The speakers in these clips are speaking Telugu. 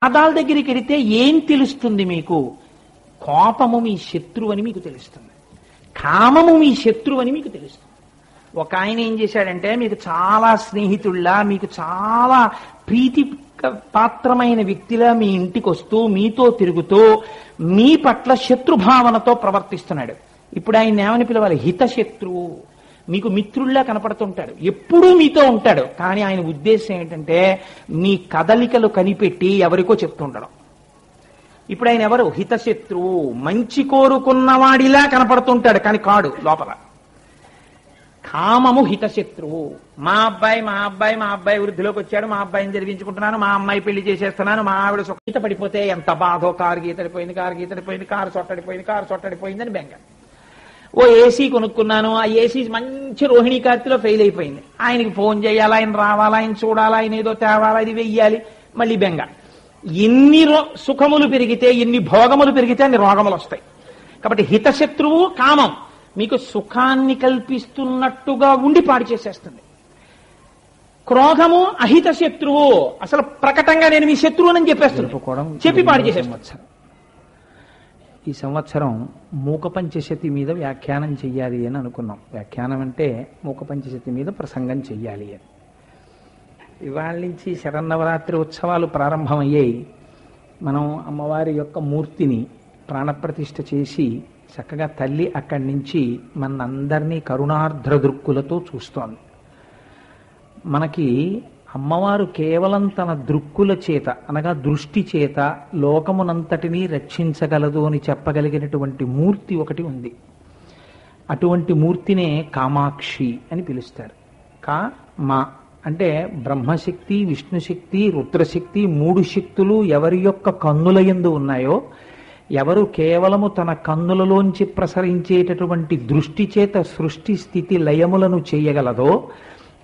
పాదాల దగ్గరికి వెడితే ఏం తెలుస్తుంది మీకు? కోపము మీ శత్రువు అని మీకు తెలుస్తుంది, కామము మీ శత్రువు అని మీకు తెలుస్తుంది. ఒక ఆయన ఏం చేశాడంటే, మీకు చాలా స్నేహితుల్లా, మీకు చాలా ప్రీతి పాత్రమైన వ్యక్తిలా మీ ఇంటికి వస్తూ మీతో తిరుగుతూ మీ పట్ల శత్రుభావనతో ప్రవర్తిస్తున్నాడు. ఇప్పుడు ఆయన ఏమని పిలవాలి? హితశత్రువు. మీకు మిత్రుల్లా కనపడుతుంటాడు, ఎప్పుడూ మీతో ఉంటాడు, కానీ ఆయన ఉద్దేశం ఏంటంటే మీ కదలికలు కనిపెట్టి ఎవరికో చెప్తుండడం. ఇప్పుడు ఆయన ఎవరు? హితశత్రువు. మంచి కోరుకున్నవాడిలా కనపడుతుంటాడు, కానీ కాడు లోపల. కామము హితశత్రువు. మా అబ్బాయి వృద్ధిలోకి వచ్చాడు, మా అబ్బాయిని జరిగించుకుంటున్నాను, మా అమ్మాయి పెళ్లి చేసేస్తున్నాను, మా ఆవిడ సుఖిత పడిపోతే ఎంత బాధో, కారు గీతడిపోయింది, కారు చొట్టడిపోయిందని బెంగ. ఓ ఏసీ కొనుక్కున్నాను, ఆ ఏసీ మంచి రోహిణీ కార్తీలో ఫెయిల్ అయిపోయింది. ఆయనకి ఫోన్ చేయాలా, ఆయన రావాలా, ఆయన చూడాలా, ఆయన ఏదో తేవాలా, ఇది వెయ్యాలి, మళ్ళీ బెంగ. ఎన్ని సుఖములు పెరిగితే, ఎన్ని భోగములు పెరిగితే అన్ని రోగములు వస్తాయి. కాబట్టి హితశత్రువు కామం మీకు సుఖాన్ని కల్పిస్తున్నట్టుగా ఉండి పాడు చేసేస్తుంది. క్రోధము అహిత శత్రువు, అసలు ప్రకటంగా నేను మీ శత్రువునని చెప్పేస్తుంది, చెప్పి పాడు చేసేస్తుంది. ఈ సంవత్సరం మూక పంచశతి మీద వ్యాఖ్యానం చెయ్యాలి అని అనుకున్నాం. వ్యాఖ్యానం అంటే మూక పంచశతి మీద ప్రసంగం చెయ్యాలి అని. ఇవాళ నుంచి శరన్నవరాత్రి ఉత్సవాలు ప్రారంభమయ్యాయి. మనం అమ్మవారి యొక్క మూర్తిని ప్రాణప్రతిష్ఠ చేసి చక్కగా తల్లి అక్కడి నుంచి మనందరినీ కరుణార్ద్ర దృక్కులతో చూస్తోంది. మనకి అమ్మవారు కేవలం తన దృక్కుల చేత, అనగా దృష్టి చేత లోకమునంతటినీ రక్షించగలదు అని చెప్పగలిగినటువంటి మూర్తి ఒకటి ఉంది. అటువంటి మూర్తినే కామాక్షి అని పిలుస్తారు. మా అంటే బ్రహ్మశక్తి, విష్ణుశక్తి, రుద్రశక్తి, మూడు శక్తులు ఎవరి యొక్క కన్నుల యందు ఉన్నాయో, ఎవరు కేవలము తన కన్నులలోంచి ప్రసరించేటటువంటి దృష్టి చేత సృష్టి స్థితి లయములను చేయగలదో,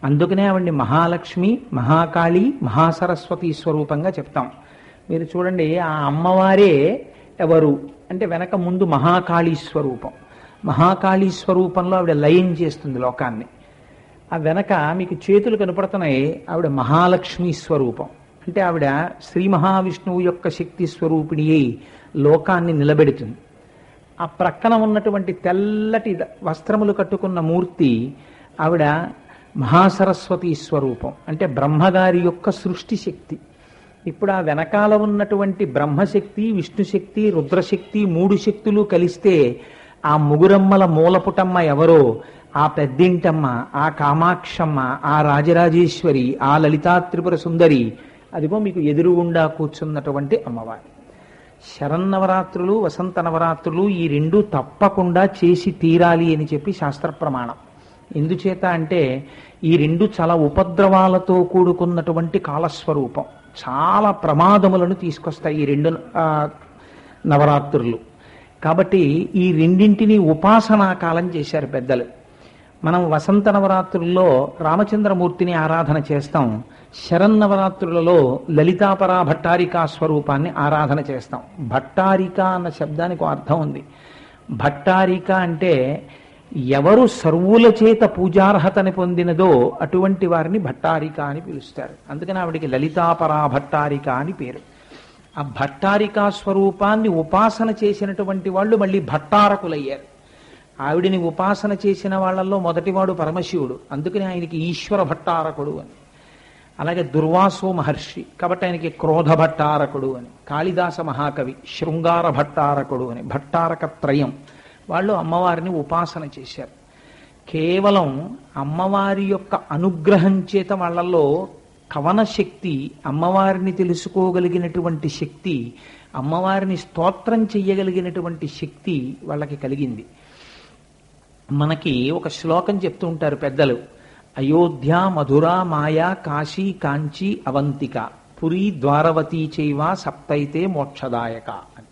అందుకనే ఆవిడ్ని మహాలక్ష్మి, మహాకాళి, మహాసరస్వతి స్వరూపంగా చెప్తాం. మీరు చూడండి, ఆ అమ్మవారే ఎవరు అంటే వెనక ముందు మహాకాళీ స్వరూపం. మహాకాళీ స్వరూపంలో ఆవిడ లయం చేస్తుంది లోకాన్ని. ఆ వెనక మీకు చేతులు కనపడుతున్నాయి, ఆవిడ మహాలక్ష్మి స్వరూపం. అంటే ఆవిడ శ్రీ మహావిష్ణువు యొక్క శక్తి స్వరూపిణి అయి లోకాన్ని నిలబెడుతుంది. ఆ ప్రక్కన ఉన్నటువంటి తెల్లటి వస్త్రములు కట్టుకున్న మూర్తి ఆవిడ మహాసరస్వతి స్వరూపం, అంటే బ్రహ్మగారి యొక్క సృష్టి శక్తి. ఇప్పుడు ఆ వెనకాల ఉన్నటువంటి బ్రహ్మశక్తి, విష్ణుశక్తి, రుద్రశక్తి, మూడు శక్తులు కలిస్తే ఆ ముగురమ్మల మూలపుటమ్మ ఎవరో, ఆ పెద్దింటమ్మ, ఆ కామాక్షమ్మ, ఆ రాజరాజేశ్వరి, ఆ లలితా త్రిపుర సుందరి, అదిగో మీకు ఎదురుగుండా కూర్చున్నటువంటి అమ్మవారి. శరన్నవరాత్రులు, వసంత నవరాత్రులు ఈ రెండు తప్పకుండా చేసి తీరాలి అని చెప్పి శాస్త్ర ప్రమాణం. ఎందుచేత అంటే ఈ రెండు చాలా ఉపద్రవాలతో కూడుకున్నటువంటి కాలస్వరూపం, చాలా ప్రమాదములను తీసుకొస్తాయి ఈ రెండు నవరాత్రులు. కాబట్టి ఈ రెండింటినీ ఉపాసనా కాలం చేశారు పెద్దలు. మనం వసంత నవరాత్రుల్లో రామచంద్రమూర్తిని ఆరాధన చేస్తాం, శరన్నవరాత్రులలో లలితాపరా భట్టారికా స్వరూపాన్ని ఆరాధన చేస్తాం. భట్టారిక అన్న శబ్దానికి అర్థం ఉంది. భట్టారిక అంటే ఎవరు సర్వుల చేత పూజార్హతని పొందినదో అటువంటి వారిని భట్టారిక అని పిలుస్తారు. అందుకని ఆవిడికి లలితాపరా భట్టారిక అని పేరు. ఆ భట్టారికా స్వరూపాన్ని ఉపాసన చేసినటువంటి వాళ్ళు మళ్ళీ భట్టారకులయ్యారు. ఆవిడిని ఉపాసన చేసిన వాళ్ళల్లో మొదటివాడు పరమశివుడు, అందుకని ఆయనకి ఈశ్వర భట్టారకుడు అని. అలాగే దుర్వాసో మహర్షి, కాబట్టి ఆయనకి క్రోధ భట్టారకుడు అని. కాళిదాస మహాకవి శృంగార భట్టారకుడు అని. భట్టారక త్రయం వాళ్ళు అమ్మవారిని ఉపాసన చేశారు. కేవలం అమ్మవారి యొక్క అనుగ్రహం చేత వాళ్ళల్లో కవన శక్తి, అమ్మవారిని తెలుసుకోగలిగినటువంటి శక్తి, అమ్మవారిని స్తోత్రం చెయ్యగలిగినటువంటి శక్తి వాళ్ళకి కలిగింది. మనకి ఒక శ్లోకం చెప్తూ ఉంటారు పెద్దలు, అయోధ్య, మధుర, మాయా, కాశీ, కాంచి, అవంతిక, పురీ, ద్వారవతీ చైవ సప్తైతే మోక్షదాయక అని.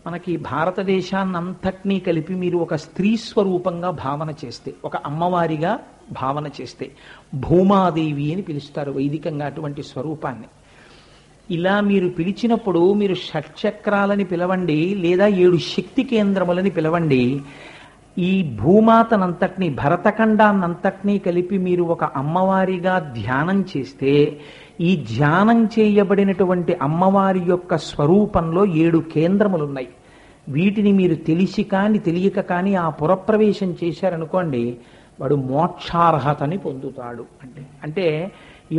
మనకి భారతదేశాన్నంతటినీ కలిపి మీరు ఒక స్త్రీ స్వరూపంగా భావన చేస్తే, ఒక అమ్మవారిగా భావన చేస్తే, భూమాదేవి అని పిలుస్తారు వైదికంగా అటువంటి స్వరూపాన్ని. ఇలా మీరు పిలిచినప్పుడు మీరు షట్చక్రాలని పిలవండి, లేదా 7 శక్తి కేంద్రములని పిలవండి. ఈ భూమాతనంతటినీ, భరతఖండాన్నంతటినీ కలిపి మీరు ఒక అమ్మవారిగా ధ్యానం చేస్తే ఈ ధ్యానం చేయబడినటువంటి అమ్మవారి యొక్క స్వరూపంలో 7 కేంద్రములున్నాయి. వీటిని మీరు తెలిసి కానీ తెలియక కానీ ఆ పురప్రవేశం చేశారనుకోండి, వాడు మోక్షార్హతని పొందుతాడు. అంటే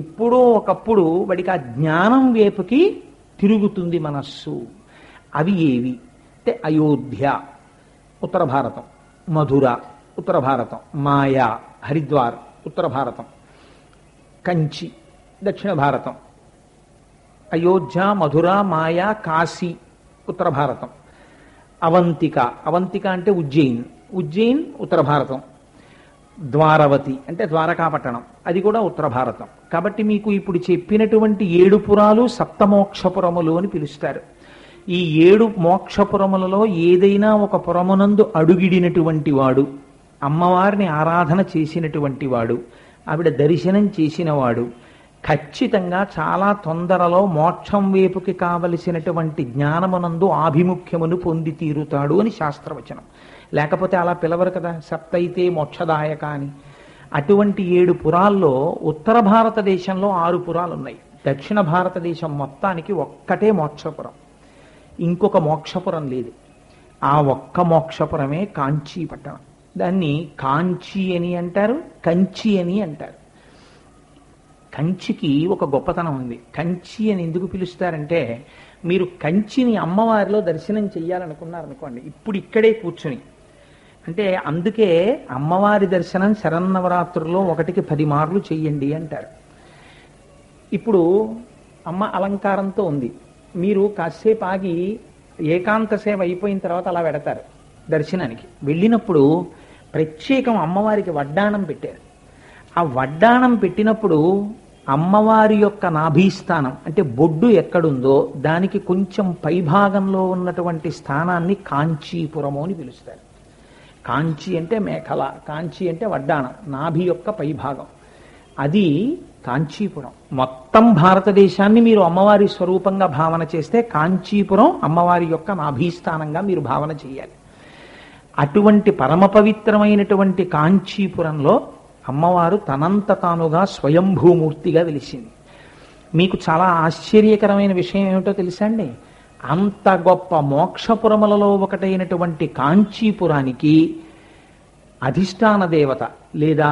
ఎప్పుడో ఒకప్పుడు వాడికి ఆ జ్ఞానం వైపుకి తిరుగుతుంది మనస్సు. అవి ఏవి అంటే అయోధ్య ఉత్తర భారతం, మధుర ఉత్తర భారతం, మాయా హరిద్వార్ ఉత్తర భారతం, కంచి దక్షిణ భారతం, అయోధ్య మధుర మాయా కాశీ ఉత్తర భారతం, అవంతిక అవంతిక అంటే ఉజ్జయిన్ ఉత్తర భారతం, ద్వారవతి అంటే ద్వారకాపట్టణం అది కూడా ఉత్తర భారతం. కాబట్టి మీకు ఇప్పుడు చెప్పినటువంటి 7 పురాలు సప్తమోక్షపురములు అని పిలుస్తారు. ఈ 7 మోక్షపురములలో ఏదైనా ఒక పురమునందు అడుగిడినటువంటి వాడు, అమ్మవారిని ఆరాధన చేసినటువంటి వాడు, ఆవిడ దర్శనం చేసినవాడు ఖచ్చితంగా చాలా తొందరలో మోక్షం వైపుకి కావలసినటువంటి జ్ఞానమునందు ఆభిముఖ్యమును పొంది తీరుతాడు అని శాస్త్రవచనం. లేకపోతే అలా పిలవరు కదా, సప్తైతే మోక్షదాయక అని. అటువంటి 7 పురాల్లో ఉత్తర భారతదేశంలో 6 పురాలు ఉన్నాయి. దక్షిణ భారతదేశం మొత్తానికి ఒక్కటే మోక్షపురం, ఇంకొక మోక్షపురం లేదు. ఆ ఒక్క మోక్షపురమే కాంచీ పట్టణం. దాన్ని కాంచీ అని అంటారు, కంచి అని అంటారు. కంచికి ఒక గొప్పతనం ఉంది. కంచి అని ఎందుకు పిలుస్తారంటే, మీరు కంచిని అమ్మవారిలో దర్శనం చెయ్యాలనుకున్నారనుకోండి, ఇప్పుడు ఇక్కడే కూర్చుని, అంటే అందుకే అమ్మవారి దర్శనం శరన్నవరాత్రుల్లో 1కి 10 మార్లు చెయ్యండి అంటారు. ఇప్పుడు అమ్మ అలంకారంతో ఉంది, మీరు కాసేపు ఆగి ఏకాంత సేవ అయిపోయిన తర్వాత అలా వెడతారు దర్శనానికి. వెళ్ళినప్పుడు ప్రత్యేకం అమ్మవారికి వడ్డాణం పెట్టారు. ఆ వడ్డాణం పెట్టినప్పుడు అమ్మవారి యొక్క నాభీస్థానం అంటే బొడ్డు ఎక్కడుందో దానికి కొంచెం పైభాగంలో ఉన్నటువంటి స్థానాన్ని కాంచీపురము అని పిలుస్తారు. కాంచి అంటే మేఖల, కాంచి అంటే వడ్డాణం, నాభి యొక్క పైభాగం, అది కాంచీపురం. మొత్తం భారతదేశాన్ని మీరు అమ్మవారి స్వరూపంగా భావన చేస్తే కాంచీపురం అమ్మవారి యొక్క నాభీస్థానంగా మీరు భావన చేయాలి. అటువంటి పరమ పవిత్రమైనటువంటి కాంచీపురంలో అమ్మవారు తనంత తానుగా స్వయంభూమూర్తిగా వెలిసింది. మీకు చాలా ఆశ్చర్యకరమైన విషయం ఏమిటో తెలుసా అండి? అంత గొప్ప మోక్షపురములలో ఒకటైనటువంటి కాంచీపురానికి అధిష్టాన దేవత లేదా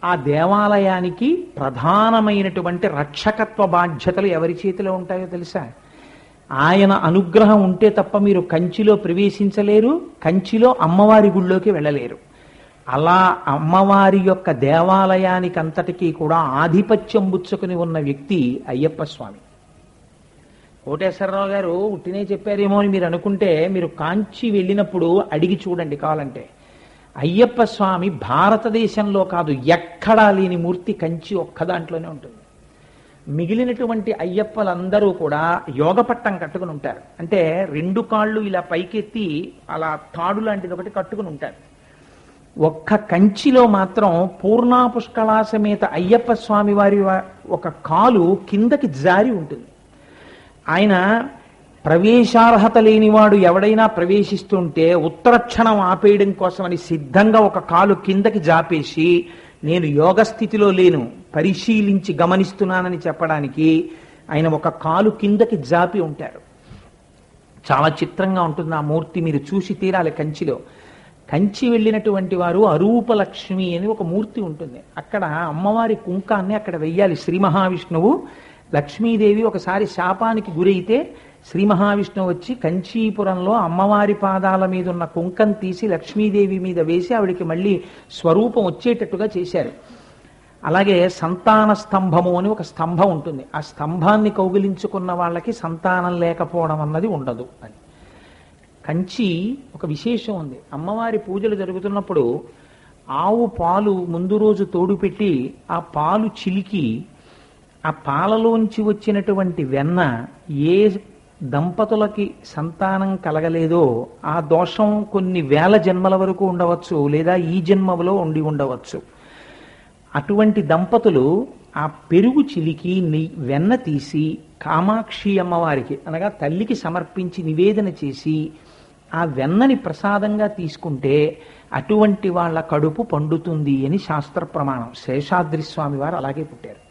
ఆ దేవాలయానికి ప్రధానమైనటువంటి రక్షకత్వ బాధ్యతలు ఎవరి చేతిలో ఉంటాయో తెలుసా? ఆయన అనుగ్రహం ఉంటే తప్ప మీరు కంచిలో ప్రవేశించలేరు, కంచిలో అమ్మవారి గుళ్ళోకి వెళ్ళలేరు. అలా అమ్మవారి యొక్క దేవాలయానికి అంతటికీ కూడా ఆధిపత్యం పుచ్చుకుని ఉన్న వ్యక్తి అయ్యప్ప స్వామి. కోటేశ్వరరావు గారు ఉట్టినే చెప్పారేమో అని మీరు అనుకుంటే, మీరు కాంచి వెళ్ళినప్పుడు అడిగి చూడండి కావాలంటే. అయ్యప్ప స్వామి భారతదేశంలో కాదు ఎక్కడా లేని మూర్తి కంచి ఒక్క దాంట్లోనే ఉంటుంది. మిగిలినటువంటి అయ్యప్పలందరూ కూడా యోగపట్టం కట్టుకుని ఉంటారు. అంటే 2 కాళ్ళు ఇలా పైకెత్తి అలా తాడు లాంటిది ఒకటి కట్టుకుని ఉంటారు. ఒక్క కంచిలో మాత్రం పూర్ణా పుష్కళా సమేత అయ్యప్ప స్వామి వారి ఒక కాలు కిందకి జారి ఉంటుంది. ఆయన ప్రవేశార్హత లేనివాడు ఎవడైనా ప్రవేశిస్తుంటే ఉత్తరక్షణం ఆపేయడం కోసమని సిద్ధంగా ఒక కాలు కిందకి జాపేసి, నేను యోగ స్థితిలో లేను, పరిశీలించి గమనిస్తున్నానని చెప్పడానికి ఆయన ఒక కాలు కిందకి జాపి ఉంటారు. చాలా చిత్రంగా ఉంటుంది ఆ మూర్తి, మీరు చూసి తీరాలి. కంచిలో కంచి వెళ్ళినటువంటి వారు అరూపలక్ష్మి అని ఒక మూర్తి ఉంటుంది. అక్కడ అమ్మవారి కుంకాన్ని అక్కడ వెయ్యాలి. శ్రీ మహావిష్ణువు లక్ష్మీదేవి ఒకసారి శాపానికి గురైతే శ్రీ మహావిష్ణువు వచ్చి కంచీపురంలో అమ్మవారి పాదాల మీద ఉన్న కుంకం తీసి లక్ష్మీదేవి మీద వేసి ఆవిడికి మళ్ళీ స్వరూపం వచ్చేటట్టుగా చేశారు. అలాగే సంతాన స్తంభము అని ఒక స్తంభం ఉంటుంది. ఆ స్తంభాన్ని కౌగిలించుకున్న వాళ్ళకి సంతానం లేకపోవడం అన్నది ఉండదు అని. కంచి ఒక విశేషం ఉంది. అమ్మవారి పూజలు జరుగుతున్నప్పుడు ఆవు పాలు ముందు రోజు తోడు పెట్టి ఆ పాలు చిలికి ఆ పాలలోంచి వచ్చినటువంటి వెన్న ఏ దంపతులకి సంతానం కలగలేదో ఆ దోషం కొన్ని వేల జన్మల వరకు ఉండవచ్చు, లేదా ఈ జన్మలో ఉండి ఉండవచ్చు. అటువంటి దంపతులు ఆ పెరుగు చిలికి వెన్న తీసి కామాక్షి అమ్మవారికి అనగా తల్లికి సమర్పించి నివేదన చేసి ఆ వెన్నని ప్రసాదంగా తీసుకుంటే అటువంటి వాళ్ళ కడుపు పండుతుంది అని శాస్త్ర ప్రమాణం. శేషాద్రి స్వామి వారు అలాగే పుట్టారు.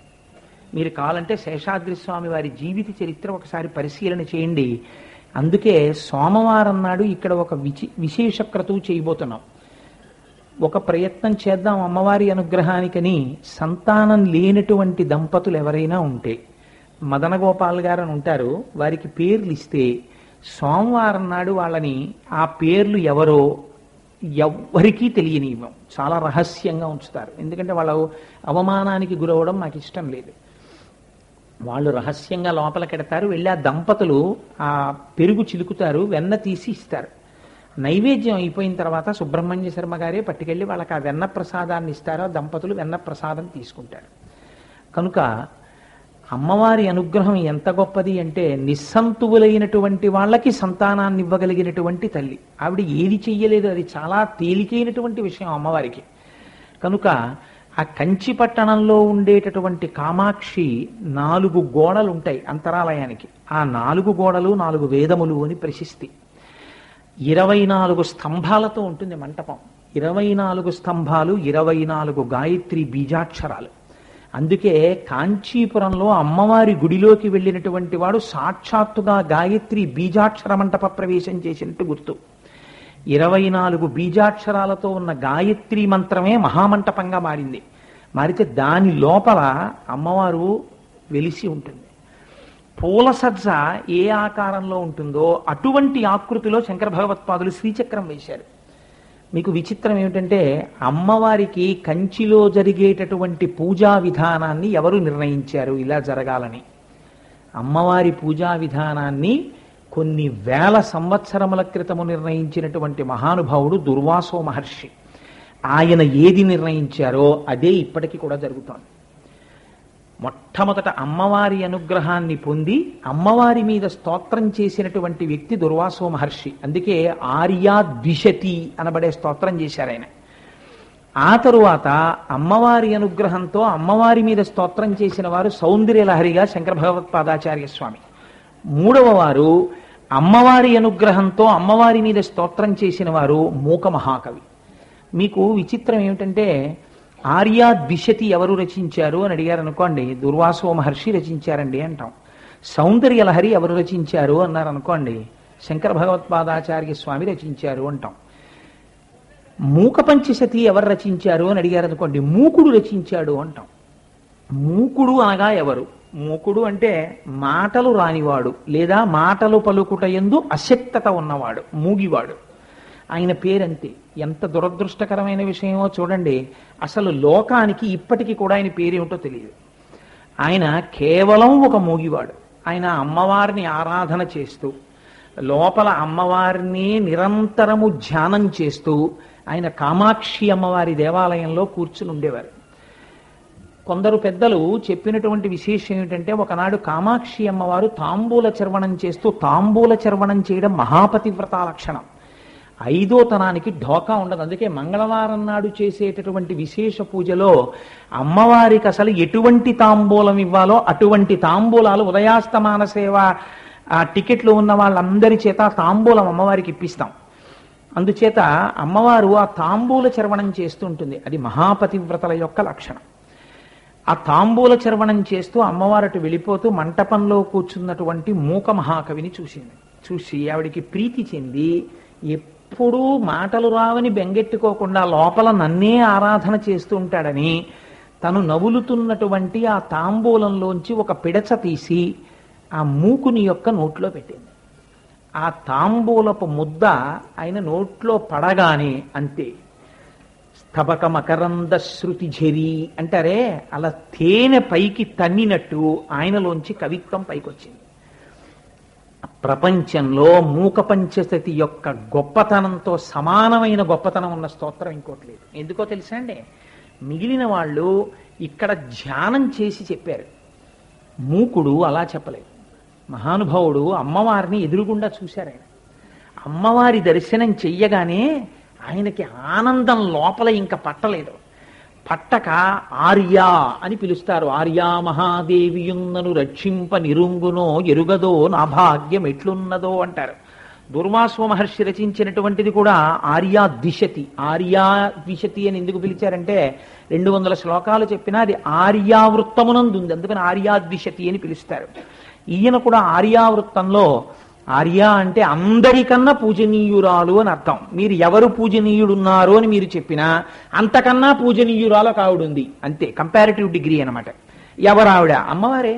మీరు కావాలంటే శేషాద్రి స్వామి వారి జీవిత చరిత్ర ఒకసారి పరిశీలన చేయండి. అందుకే సోమవారం నాడు ఇక్కడ ఒక విశేష క్రతువు చేయబోతున్నాం. ఒక ప్రయత్నం చేద్దాం అమ్మవారి అనుగ్రహానికని. సంతానం లేనటువంటి దంపతులు ఎవరైనా ఉంటే, మదన గోపాల్ గారు అని ఉంటారు, వారికి పేర్లు ఇస్తే సోమవారం నాడు వాళ్ళని ఆ పేర్లు ఎవరో ఎవ్వరికీ తెలియనివ్వం, చాలా రహస్యంగా ఉంచుతారు. ఎందుకంటే వాళ్ళ అవమానానికి గురవడం నాకు ఇష్టం లేదు. వాళ్ళు రహస్యంగా లోపలికెడతారు, వెళ్ళి ఆ దంపతులు ఆ పెరుగు చిలుకుతారు, వెన్న తీసి ఇస్తారు. నైవేద్యం అయిపోయిన తర్వాత సుబ్రహ్మణ్య శర్మ గారే పట్టుకెళ్ళి వాళ్ళకి ఆ వెన్న ప్రసాదాన్ని ఇస్తారో దంపతులు వెన్న ప్రసాదం తీసుకుంటారు. కనుక అమ్మవారి అనుగ్రహం ఎంత గొప్పది అంటే, నిస్సంతువులైనటువంటి వాళ్ళకి సంతానాన్ని ఇవ్వగలిగినటువంటి తల్లి. ఆవిడ ఏది చెయ్యలేదు, అది చాలా తేలికైనటువంటి విషయం అమ్మవారికి. కనుక ఆ కంచి పట్టణంలో ఉండేటటువంటి కామాక్షి 4 గోడలు ఉంటాయి అంతరాలయానికి. ఆ 4 గోడలు 4 వేదములు అని ప్రశస్తి. 24 స్తంభాలతో ఉంటుంది మంటపం. 24 స్తంభాలు, 24 గాయత్రి బీజాక్షరాలు. అందుకే కాంచీపురంలో అమ్మవారి గుడిలోకి వెళ్ళినటువంటి వాడు సాక్షాత్తుగా గాయత్రి బీజాక్షర మంటప ప్రవేశం చేసినట్టు గుర్తు. 24 బీజాక్షరాలతో ఉన్న గాయత్రి మంత్రమే మహామంటపంగా మారింది. మారితే దాని లోపల అమ్మవారు వెలిసి ఉంటుంది. పూల సజ్జ ఏ ఆకారంలో ఉంటుందో అటువంటి ఆకృతిలో శంకర భగవత్పాదులు శ్రీచక్రం వేశారు. మీకు విచిత్రం ఏమిటంటే, అమ్మవారికి కంచిలో జరిగేటటువంటి పూజా విధానాన్ని ఎవరు నిర్ణయించారు ఇలా జరగాలని? అమ్మవారి పూజా విధానాన్ని కొన్ని వేల సంవత్సరముల క్రితము నిర్ణయించినటువంటి మహానుభావుడు దుర్వాసో మహర్షి. ఆయన ఏది నిర్ణయించారో అదే ఇప్పటికీ కూడా జరుగుతోంది. మొట్టమొదట అమ్మవారి అనుగ్రహాన్ని పొంది అమ్మవారి మీద స్తోత్రం చేసినటువంటి వ్యక్తి దుర్వాసో మహర్షి. అందుకే ఆర్యా ద్విషతి అనబడే స్తోత్రం చేశారు ఆయన. ఆ తరువాత అమ్మవారి అనుగ్రహంతో అమ్మవారి మీద స్తోత్రం చేసిన వారు సౌందర్యలహరిగా శంకర భగవత్పాదాచార్య స్వామి. 3వ వారు అమ్మవారి అనుగ్రహంతో అమ్మవారి మీద స్తోత్రం చేసిన వారు మూక మహాకవి. మీకు విచిత్రం ఏమిటంటే, ఆర్యా ద్విషతి ఎవరు రచించారు అని అడిగారు అనుకోండి, దుర్వాసో మహర్షి రచించారండి అంటాం. సౌందర్యలహరి ఎవరు రచించారు అన్నారు అనుకోండి, శంకర భగవత్పాదాచార్య స్వామి రచించారు అంటాం. మూక పంచశతి ఎవరు రచించారు అని అడిగారు అనుకోండి, మూకుడు రచించాడు అంటాం. మూకుడు అనగా ఎవరు? మూకుడు అంటే మాటలు రానివాడు, లేదా మాటలు పలుకుట యందు అశక్తత ఉన్నవాడు, మూగివాడు. ఆయన పేరంతే. ఎంత దురదృష్టకరమైన విషయమో చూడండి. అసలు లోకానికి ఇప్పటికీ కూడా ఆయన పేరేమిటో తెలియదు. ఆయన కేవలం ఒక మూగివాడు. ఆయన అమ్మవారిని ఆరాధన చేస్తూ, లోపల అమ్మవారిని నిరంతరము ధ్యానం చేస్తూ ఆయన కామాక్షి అమ్మవారి దేవాలయంలో కూర్చుని ఉండేవారు. కొందరు పెద్దలు చెప్పినటువంటి విశేషం ఏమిటంటే, ఒకనాడు కామాక్షి అమ్మవారు తాంబూల చర్వణం చేస్తూ, తాంబూల చర్వణం చేయడం మహాపతివ్రత లక్షణం. 5వ తనానికి ఢోకా ఉండదు. అందుకే మంగళవారం నాడు చేసేటటువంటి విశేష పూజలో అమ్మవారికి అసలు ఎటువంటి తాంబూలం ఇవ్వాలో అటువంటి తాంబూలాలు ఉదయాస్తమాన సేవ ఆ టికెట్లు ఉన్న వాళ్ళందరి చేత తాంబూలం అమ్మవారికి ఇప్పిస్తాం. అందుచేత అమ్మవారు ఆ తాంబూల చర్వణం చేస్తూ ఉంటుంది. అది మహాపతివ్రతల యొక్క లక్షణం. ఆ తాంబూల చర్వణం చేస్తూ అమ్మవారు అటు వెళ్ళిపోతూ మంటపంలో కూర్చున్నటువంటి మూక మహాకవిని చూసింది. చూసి ఆవిడికి ప్రీతి చెంది, ఎప్పుడూ మాటలు రావని బెంగెట్టుకోకుండా లోపల నన్నే ఆరాధన చేస్తూ ఉంటాడని తను నవ్వులుతున్నటువంటి ఆ తాంబూలంలోంచి ఒక పిడచ తీసి ఆ మూకుని యొక్క నోట్లో పెట్టింది. ఆ తాంబూలపు ముద్ద ఆయన నోట్లో పడగానే అంతే, స్తబక మకరంద శృతి ఝరి అంటారే, అలా తేనె పైకి తన్నినట్టు ఆయనలోంచి కవిత్వం పైకొచ్చింది. ప్రపంచంలో మూక పంచశతి యొక్క గొప్పతనంతో సమానమైన గొప్పతనం ఉన్న స్తోత్రం ఇంకోటి లేదు. ఎందుకో తెలుసా అండి? మిగిలిన వాళ్ళు ఇక్కడ ధ్యానం చేసి చెప్పారు, మూకుడు అలా చెప్పలేదు. మహానుభావుడు అమ్మవారిని ఎదురుగుండా చూశారు. ఆయన అమ్మవారి దర్శనం చెయ్యగానే ఆయనకి ఆనందం లోపల ఇంకా పట్టలేదు. పట్టక ఆర్యా అని పిలుస్తారు. ఆర్యా మహాదేవియున్నను రక్షింప నిరుంగునో ఎరుగదో నా భాగ్యం ఎట్లున్నదో అంటారు. దుర్వాసో మహర్షి రచించినటువంటిది కూడా ఆర్యాద్విషతి. ఆర్యాద్విషతి అని ఎందుకు పిలిచారంటే 200 శ్లోకాలు చెప్పినా అది ఆర్యావృత్తమునందు ఉంది, అందుకని ఆర్యాద్విషతి అని పిలుస్తారు. ఈయన కూడా ఆర్యావృత్తంలో, ఆర్య అంటే అందరికన్నా పూజనీయురాలు అని అర్థం. మీరు ఎవరు పూజనీయుడున్నారు అని మీరు చెప్పినా అంతకన్నా పూజనీయురాలు ఒక ఆవిడ ఉంది, అంతే. కంపారిటివ్ డిగ్రీ అనమాట. ఎవరావిడ? అమ్మవారే.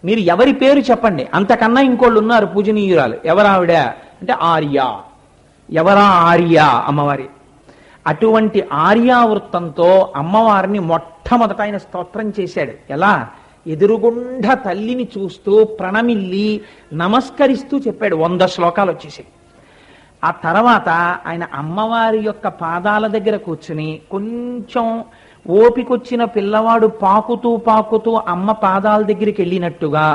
మీరు ఎవరి పేరు చెప్పండి, అంతకన్నా ఇంకోళ్ళు ఉన్నారు పూజనీయురాలు. ఎవరావిడ అంటే ఆర్య. ఎవరా ఆర్య? అమ్మవారి. అటువంటి ఆర్యావృత్తంతో అమ్మవారిని మొట్టమొదట ఆయన స్తోత్రం చేశాడు. ఎలా? ఎదురుగుండ తల్లిని చూస్తూ ప్రణమిల్లి నమస్కరిస్తూ చెప్పాడు. 100 శ్లోకాలు వచ్చేసాయి. ఆ తర్వాత ఆయన అమ్మవారి యొక్క పాదాల దగ్గర కూర్చుని కొంచెం ఓపికొచ్చిన పిల్లవాడు పాకుతూ పాకుతూ అమ్మ పాదాల దగ్గరికి వెళ్ళినట్టుగా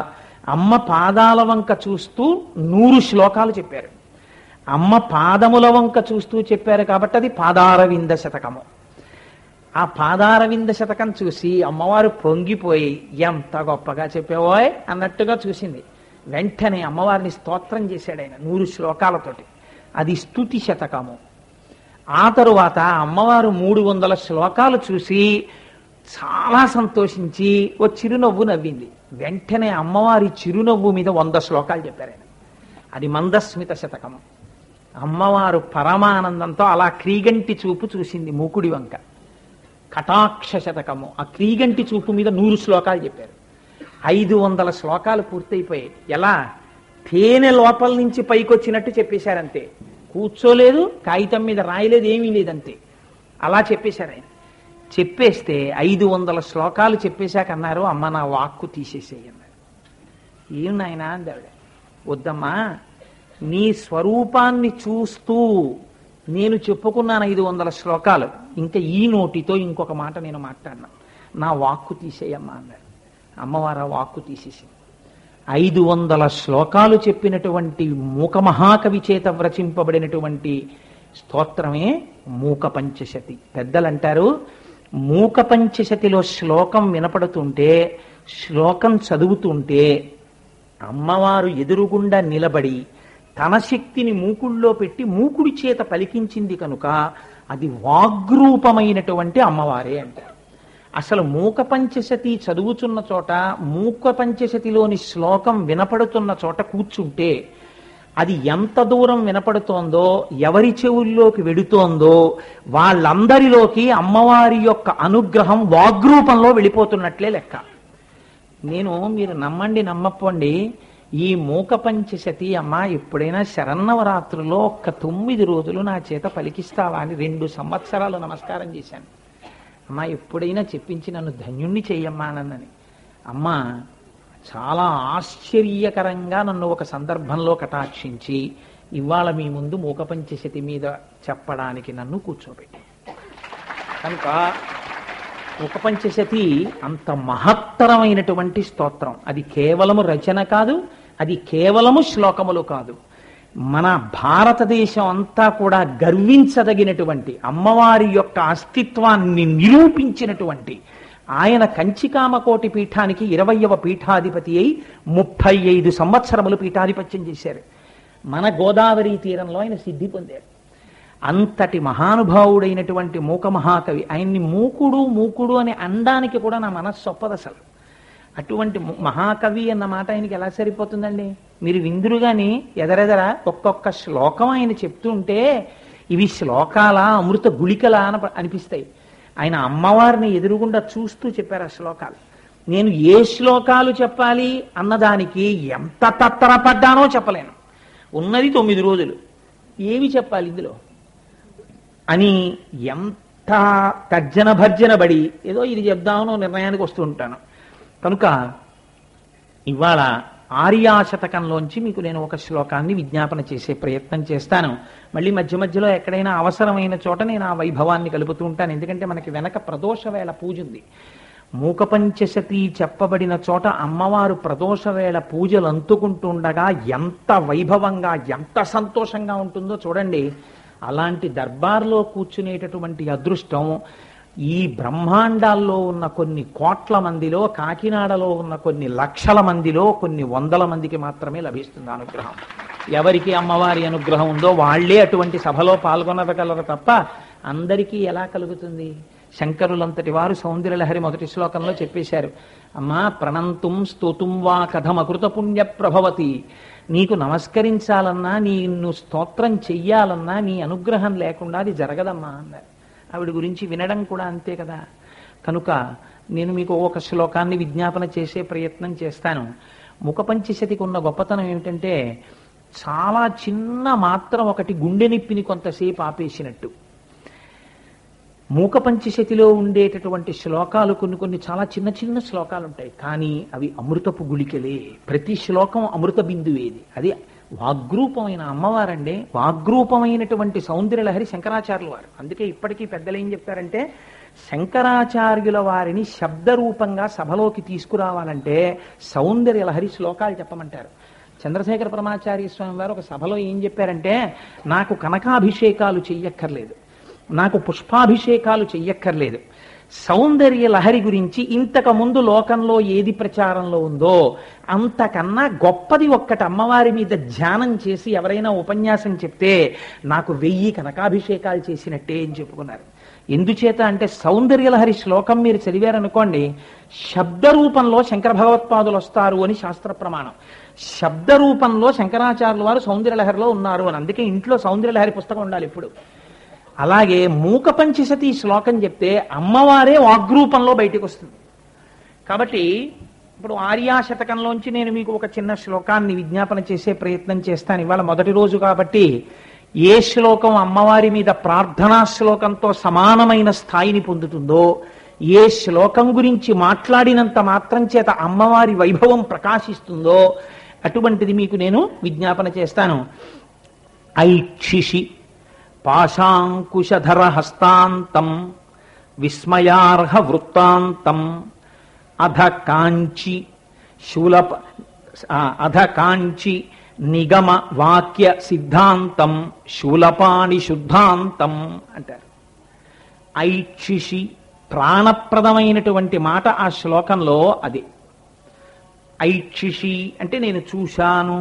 అమ్మ పాదాల వంక చూస్తూ 100 శ్లోకాలు చెప్పారు. అమ్మ పాదముల వంక చూస్తూ చెప్పారు కాబట్టి అది పాదారవింద శతకము. ఆ పాదారవింద శతకం చూసి అమ్మవారు పొంగిపోయి ఎంత గొప్పగా చెప్పావోయ్ అన్నట్టుగా చూసింది. వెంటనే అమ్మవారిని స్తోత్రం చేశాడు ఆయన 100 శ్లోకాలతోటి. అది స్తుతి శతకము. ఆ తరువాత అమ్మవారు 300 శ్లోకాలు చూసి చాలా సంతోషించి ఓ చిరునవ్వు నవ్వింది. వెంటనే అమ్మవారి చిరునవ్వు మీద 100 శ్లోకాలు చెప్పారు ఆయన. అది మందస్మిత శతకము. అమ్మవారు పరమానందంతో అలా క్రీగంటి చూపు చూసింది మూకుడి వంక. కటాక్ష శతకము. ఆ క్రీగంటి చూపు మీద 100 శ్లోకాలు చెప్పారు. 500 శ్లోకాలు పూర్తయిపోయాయి. ఎలా? తేనె లోపల నుంచి పైకొచ్చినట్టు చెప్పేశారంతే. కూర్చోలేదు, కాగితం మీద రాయలేదు, ఏమీ లేదంతే. అలా చెప్పేశారు ఆయన. చెప్పేస్తే 500 శ్లోకాలు చెప్పేశాక అన్నారు, అమ్మ నా వాక్కు తీసేసేయి అన్నారు. ఏం నాయనా అందావిడ. వద్దమ్మా, నీ స్వరూపాన్ని చూస్తూ నేను చెప్పుకున్నాను 500 శ్లోకాలు, ఇంకా ఈ నోటితో ఇంకొక మాట నేను మాట్లాడినా, నా వాక్కు తీసేయమ్మా అన్నారు. అమ్మవారు ఆ వాక్కు తీసేసింది. 500 శ్లోకాలు చెప్పినటువంటి మూక మహాకవి చేత వ్రచింపబడినటువంటి స్తోత్రమే మూక పంచశతి. పెద్దలంటారు మూక పంచశతిలో శ్లోకం వినపడుతుంటే, శ్లోకం చదువుతుంటే అమ్మవారు ఎదురుగుండా నిలబడి తన శక్తిని మూకుళ్ళో పెట్టి మూకుడి చేత పలికించింది కనుక అది వాగ్రూపమైనటువంటి అమ్మవారే అంటారు. అసలు మూక పంచశతి చదువుతున్న చోట, మూక పంచశతిలోని శ్లోకం వినపడుతున్న చోట కూర్చుంటే అది ఎంత దూరం వినపడుతోందో, ఎవరి చెవుల్లోకి వెడుతోందో వాళ్ళందరిలోకి అమ్మవారి యొక్క అనుగ్రహం వాగ్రూపంలో వెళ్ళిపోతున్నట్లే లెక్క. మీరు నమ్మండి నమ్మపోండి, ఈ మూక పంచశతి అమ్మ ఎప్పుడైనా శరన్నవరాత్రుల్లో ఒక్క 9 రోజులు నా చేత పలికిస్తావా అని 2 సంవత్సరాలు నమస్కారం చేశాను. అమ్మ ఎప్పుడైనా చెప్పించి నన్ను ధన్యుణ్ణి చెయ్యమ్మా నన్నని. అమ్మ చాలా ఆశ్చర్యకరంగా నన్ను ఒక సందర్భంలో కటాక్షించి ఇవాళ మీ ముందు మూక పంచశతి మీద చెప్పడానికి నన్ను కూర్చోబెట్టి. కనుక మూక పంచశతి అంత మహత్తరమైనటువంటి స్తోత్రం. అది కేవలము రచన కాదు, అది కేవలము శ్లోకములు కాదు. మన భారతదేశం అంతా కూడా గర్వించదగినటువంటి అమ్మవారి యొక్క అస్తిత్వాన్ని నిరూపించినటువంటి ఆయన కంచికామకోటి పీఠానికి 20వ పీఠాధిపతి అయి 35 సంవత్సరములు పీఠాధిపత్యం చేశారు. మన గోదావరి తీరంలో ఆయన సిద్ధి పొందారు. అంతటి మహానుభావుడైనటువంటి మూక మహాకవి. ఆయన్ని మూకుడు మూకుడు అని అనడానికి కూడా నా మనస్సు ఒప్పదు అసలు. అటువంటి మహాకవి అన్న మాట ఆయనకి ఎలా సరిపోతుందండి? మీరు విందురుగాని ఎదరెదర ఒక్కొక్క శ్లోకం ఆయన చెప్తూ ఉంటే ఇవి శ్లోకాల అమృత గుళికలా అనిపిస్తాయి. ఆయన అమ్మవారిని ఎదురుగుండా చూస్తూ చెప్పారు ఆ శ్లోకాలు. నేను ఏ శ్లోకాలు చెప్పాలి అన్నదానికి ఎంత తత్తరపడ్డానో చెప్పలేను. ఉన్నది 9 రోజులు, ఏమి చెప్పాలి ఇందులో అని ఎంత తర్జన భర్జన పడి ఏదో ఇది చెప్దామనో నిర్ణయానికి వస్తూ ఉంటాను. కనుక ఇవాళ ఆర్యాశతకంలోంచి మీకు నేను ఒక శ్లోకాన్ని విజ్ఞాపన చేసే ప్రయత్నం చేస్తాను. మళ్ళీ మధ్య మధ్యలో ఎక్కడైనా అవసరమైన చోట నేను ఆ వైభవాన్ని కలుపుతూ ఉంటాను. ఎందుకంటే మనకి వెనక ప్రదోష వేళ పూజ ఉంది. మూక పంచశతి చెప్పబడిన చోట అమ్మవారు ప్రదోష వేళ పూజలు అందుకుంటుండగా ఎంత వైభవంగా ఎంత సంతోషంగా ఉంటుందో చూడండి. అలాంటి దర్బార్లో కూర్చునేటటువంటి అదృష్టం ఈ బ్రహ్మాండాల్లో ఉన్న కొన్ని కోట్ల మందిలో, కాకినాడలో ఉన్న కొన్ని లక్షల మందిలో, కొన్ని 100 మందికి మాత్రమే లభిస్తుంది అనుగ్రహం. ఎవరికి అమ్మవారి అనుగ్రహం ఉందో వాళ్లే అటువంటి సభలో పాల్గొనగలరు తప్ప అందరికీ ఎలా కలుగుతుంది? శంకరులంతటి వారు సౌందర్యలహరి మొదటి శ్లోకంలో చెప్పేశారు, అమ్మా ప్రణంతుం స్తోతుం వా కథమకృత పుణ్య ప్రభవతి. నీకు నమస్కరించాలన్నా, నిన్ను స్తోత్రం చెయ్యాలన్నా నీ అనుగ్రహం లేకుండా అది జరగదమ్మా అన్నారు. ఆవిడ గురించి వినడం కూడా అంతే కదా. కనుక నేను మీకు ఒక శ్లోకాన్ని విజ్ఞాపన చేసే ప్రయత్నం చేస్తాను. ముఖపంచశతికి ఉన్న గొప్పతనం ఏమిటంటే చాలా చిన్న మాత్రం ఒకటి గుండె నిప్పిని కొంతసేపు ఆపేసినట్టు. మూకపంచశతిలో ఉండేటటువంటి శ్లోకాలు కొన్ని చాలా చిన్న చిన్న శ్లోకాలు ఉంటాయి, కానీ అవి అమృతపు గుళికలే. ప్రతి శ్లోకం అమృత బిందువేది. అది వాగ్రూపమైన అమ్మవారండే. వాగ్రూపమైనటువంటి సౌందర్యలహరి శంకరాచార్యుల వారు. అందుకే ఇప్పటికీ పెద్దలు ఏం చెప్తారంటే, శంకరాచార్యుల వారిని శబ్దరూపంగా సభలోకి తీసుకురావాలంటే సౌందర్యలహరి శ్లోకాలు చెప్పమంటారు. చంద్రశేఖర పరమాచార్య స్వామి వారు ఒక సభలో ఏం చెప్పారంటే, నాకు కనకాభిషేకాలు చెయ్యక్కర్లేదు, నాకు పుష్పాభిషేకాలు చెయ్యక్కర్లేదు, సౌందర్య లహరి గురించి ఇంతకు ముందు లోకంలో ఏది ప్రచారంలో ఉందో అంతకన్నా గొప్పది ఒక్కటి అమ్మవారి మీద ధ్యానం చేసి ఎవరైనా ఉపన్యాసం చెప్తే నాకు 1000 కనకాభిషేకాలు చేసినట్టే అని చెప్పుకున్నారు. ఎందుచేత అంటే సౌందర్యలహరి శ్లోకం మీరు చదివారనుకోండి, శబ్ద రూపంలో శంకర భగవత్పాదులు వస్తారు అని శాస్త్ర ప్రమాణం. శబ్ద రూపంలో శంకరాచార్యుల వారు సౌందర్యలహరిలో ఉన్నారు అని. అందుకే ఇంట్లో సౌందర్యలహరి పుస్తకం ఉండాలి ఇప్పుడు. అలాగే మూకపంచశతి శ్లోకం చెప్తే అమ్మవారే వాగ్రూపంలో బయటకు వస్తుంది. కాబట్టి ఇప్పుడు ఆర్యాశతకంలోంచి నేను మీకు ఒక చిన్న శ్లోకాన్ని విజ్ఞాపన చేసే ప్రయత్నం చేస్తాను. ఇవాళ మొదటి రోజు కాబట్టి ఏ శ్లోకం అమ్మవారి మీద ప్రార్థనా శ్లోకంతో సమానమైన స్థాయిని పొందుతుందో, ఏ శ్లోకం గురించి మాట్లాడినంత మాత్రం చేత అమ్మవారి వైభవం ప్రకాశిస్తుందో అటువంటిది మీకు నేను విజ్ఞాపన చేస్తాను. ఐక్షిషి పాశాంకుశధర హస్తాంతం విస్మయార్హ వృత్తాంతం అధ కాంచి నిగమ వాక్య సిద్ధాంతం శూలపాణి శుద్ధాంతం అంటారు. ఐక్షిషి ప్రాణప్రదమైనటువంటి మాట ఆ శ్లోకంలో అది. ఐక్షిషి అంటే నేను చూశాను.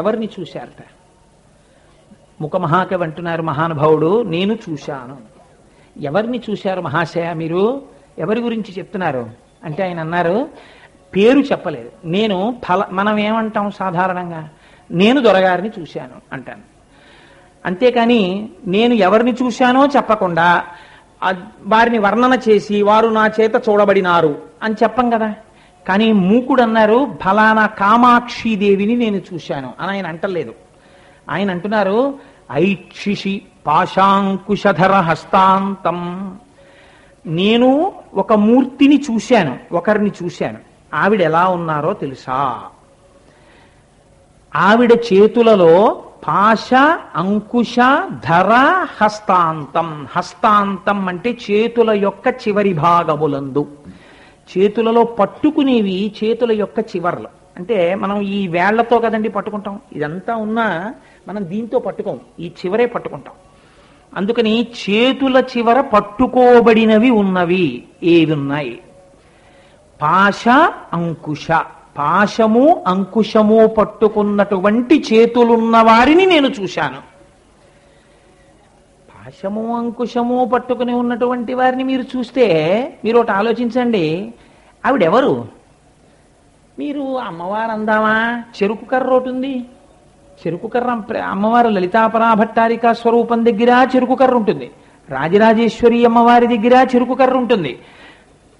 ఎవరిని చూశారట? ముఖమహాకవి అంటున్నారు మహానుభావుడు, నేను చూశాను. ఎవరిని చూశారు మహాశయ మీరు? ఎవరి గురించి చెప్తున్నారు అంటే ఆయన అన్నారు, పేరు చెప్పలేదు. నేను మనం ఏమంటాం సాధారణంగా, నేను దొరగారిని చూశాను అంటాను. అంతేకాని నేను ఎవరిని చూశానో చెప్పకుండా వారిని వర్ణన చేసి వారు నా చేత చూడబడినారు అని చెప్పం కదా. కానీ మూకుడు అన్నారు, ఫలానా కామాక్షిదేవిని నేను చూశాను అని ఆయన అంటలేదు. ఆయన అంటున్నారు, ఐక్షిషి పాశాంకుశధర హస్తాంతం. నేను ఒక మూర్తిని చూశాను, ఒకరిని చూశాను. ఆవిడ ఎలా ఉన్నారో తెలుసా? ఆవిడ చేతులలో పాశ అంకుశ ధర హస్తాంతం. హస్తాంతం అంటే చేతుల యొక్క చివరి భాగములందు. చేతులలో పట్టుకునేవి చేతుల యొక్క చివర్లు. అంటే మనం ఈ వేళ్లతో కదండి పట్టుకుంటాం, ఇదంతా ఉన్నా మనం దీంతో పట్టుకోం, ఈ చివరే పట్టుకుంటాం. అందుకని చేతుల చివర పట్టుకోబడినవి ఉన్నవి ఏవి ఉన్నాయి? పాశ అంకుశ. పాశము అంకుశము పట్టుకున్నటువంటి చేతులున్న వారిని నేను చూశాను. పాశము అంకుశము పట్టుకుని ఉన్నటువంటి వారిని మీరు చూస్తే మీరు ఒకటి ఆలోచించండి, ఆవిడెవరు? మీరు అమ్మవారు అందామా? చెరుకు కర్ర ఒకటి ఉంది. చెరుకు కర్ర అమ్మవారు లలితాపరాభట్టారిక స్వరూపం దగ్గర చెరుకు కర్ర ఉంటుంది. రాజరాజేశ్వరి అమ్మవారి దగ్గర చెరుకు కర్ర ఉంటుంది.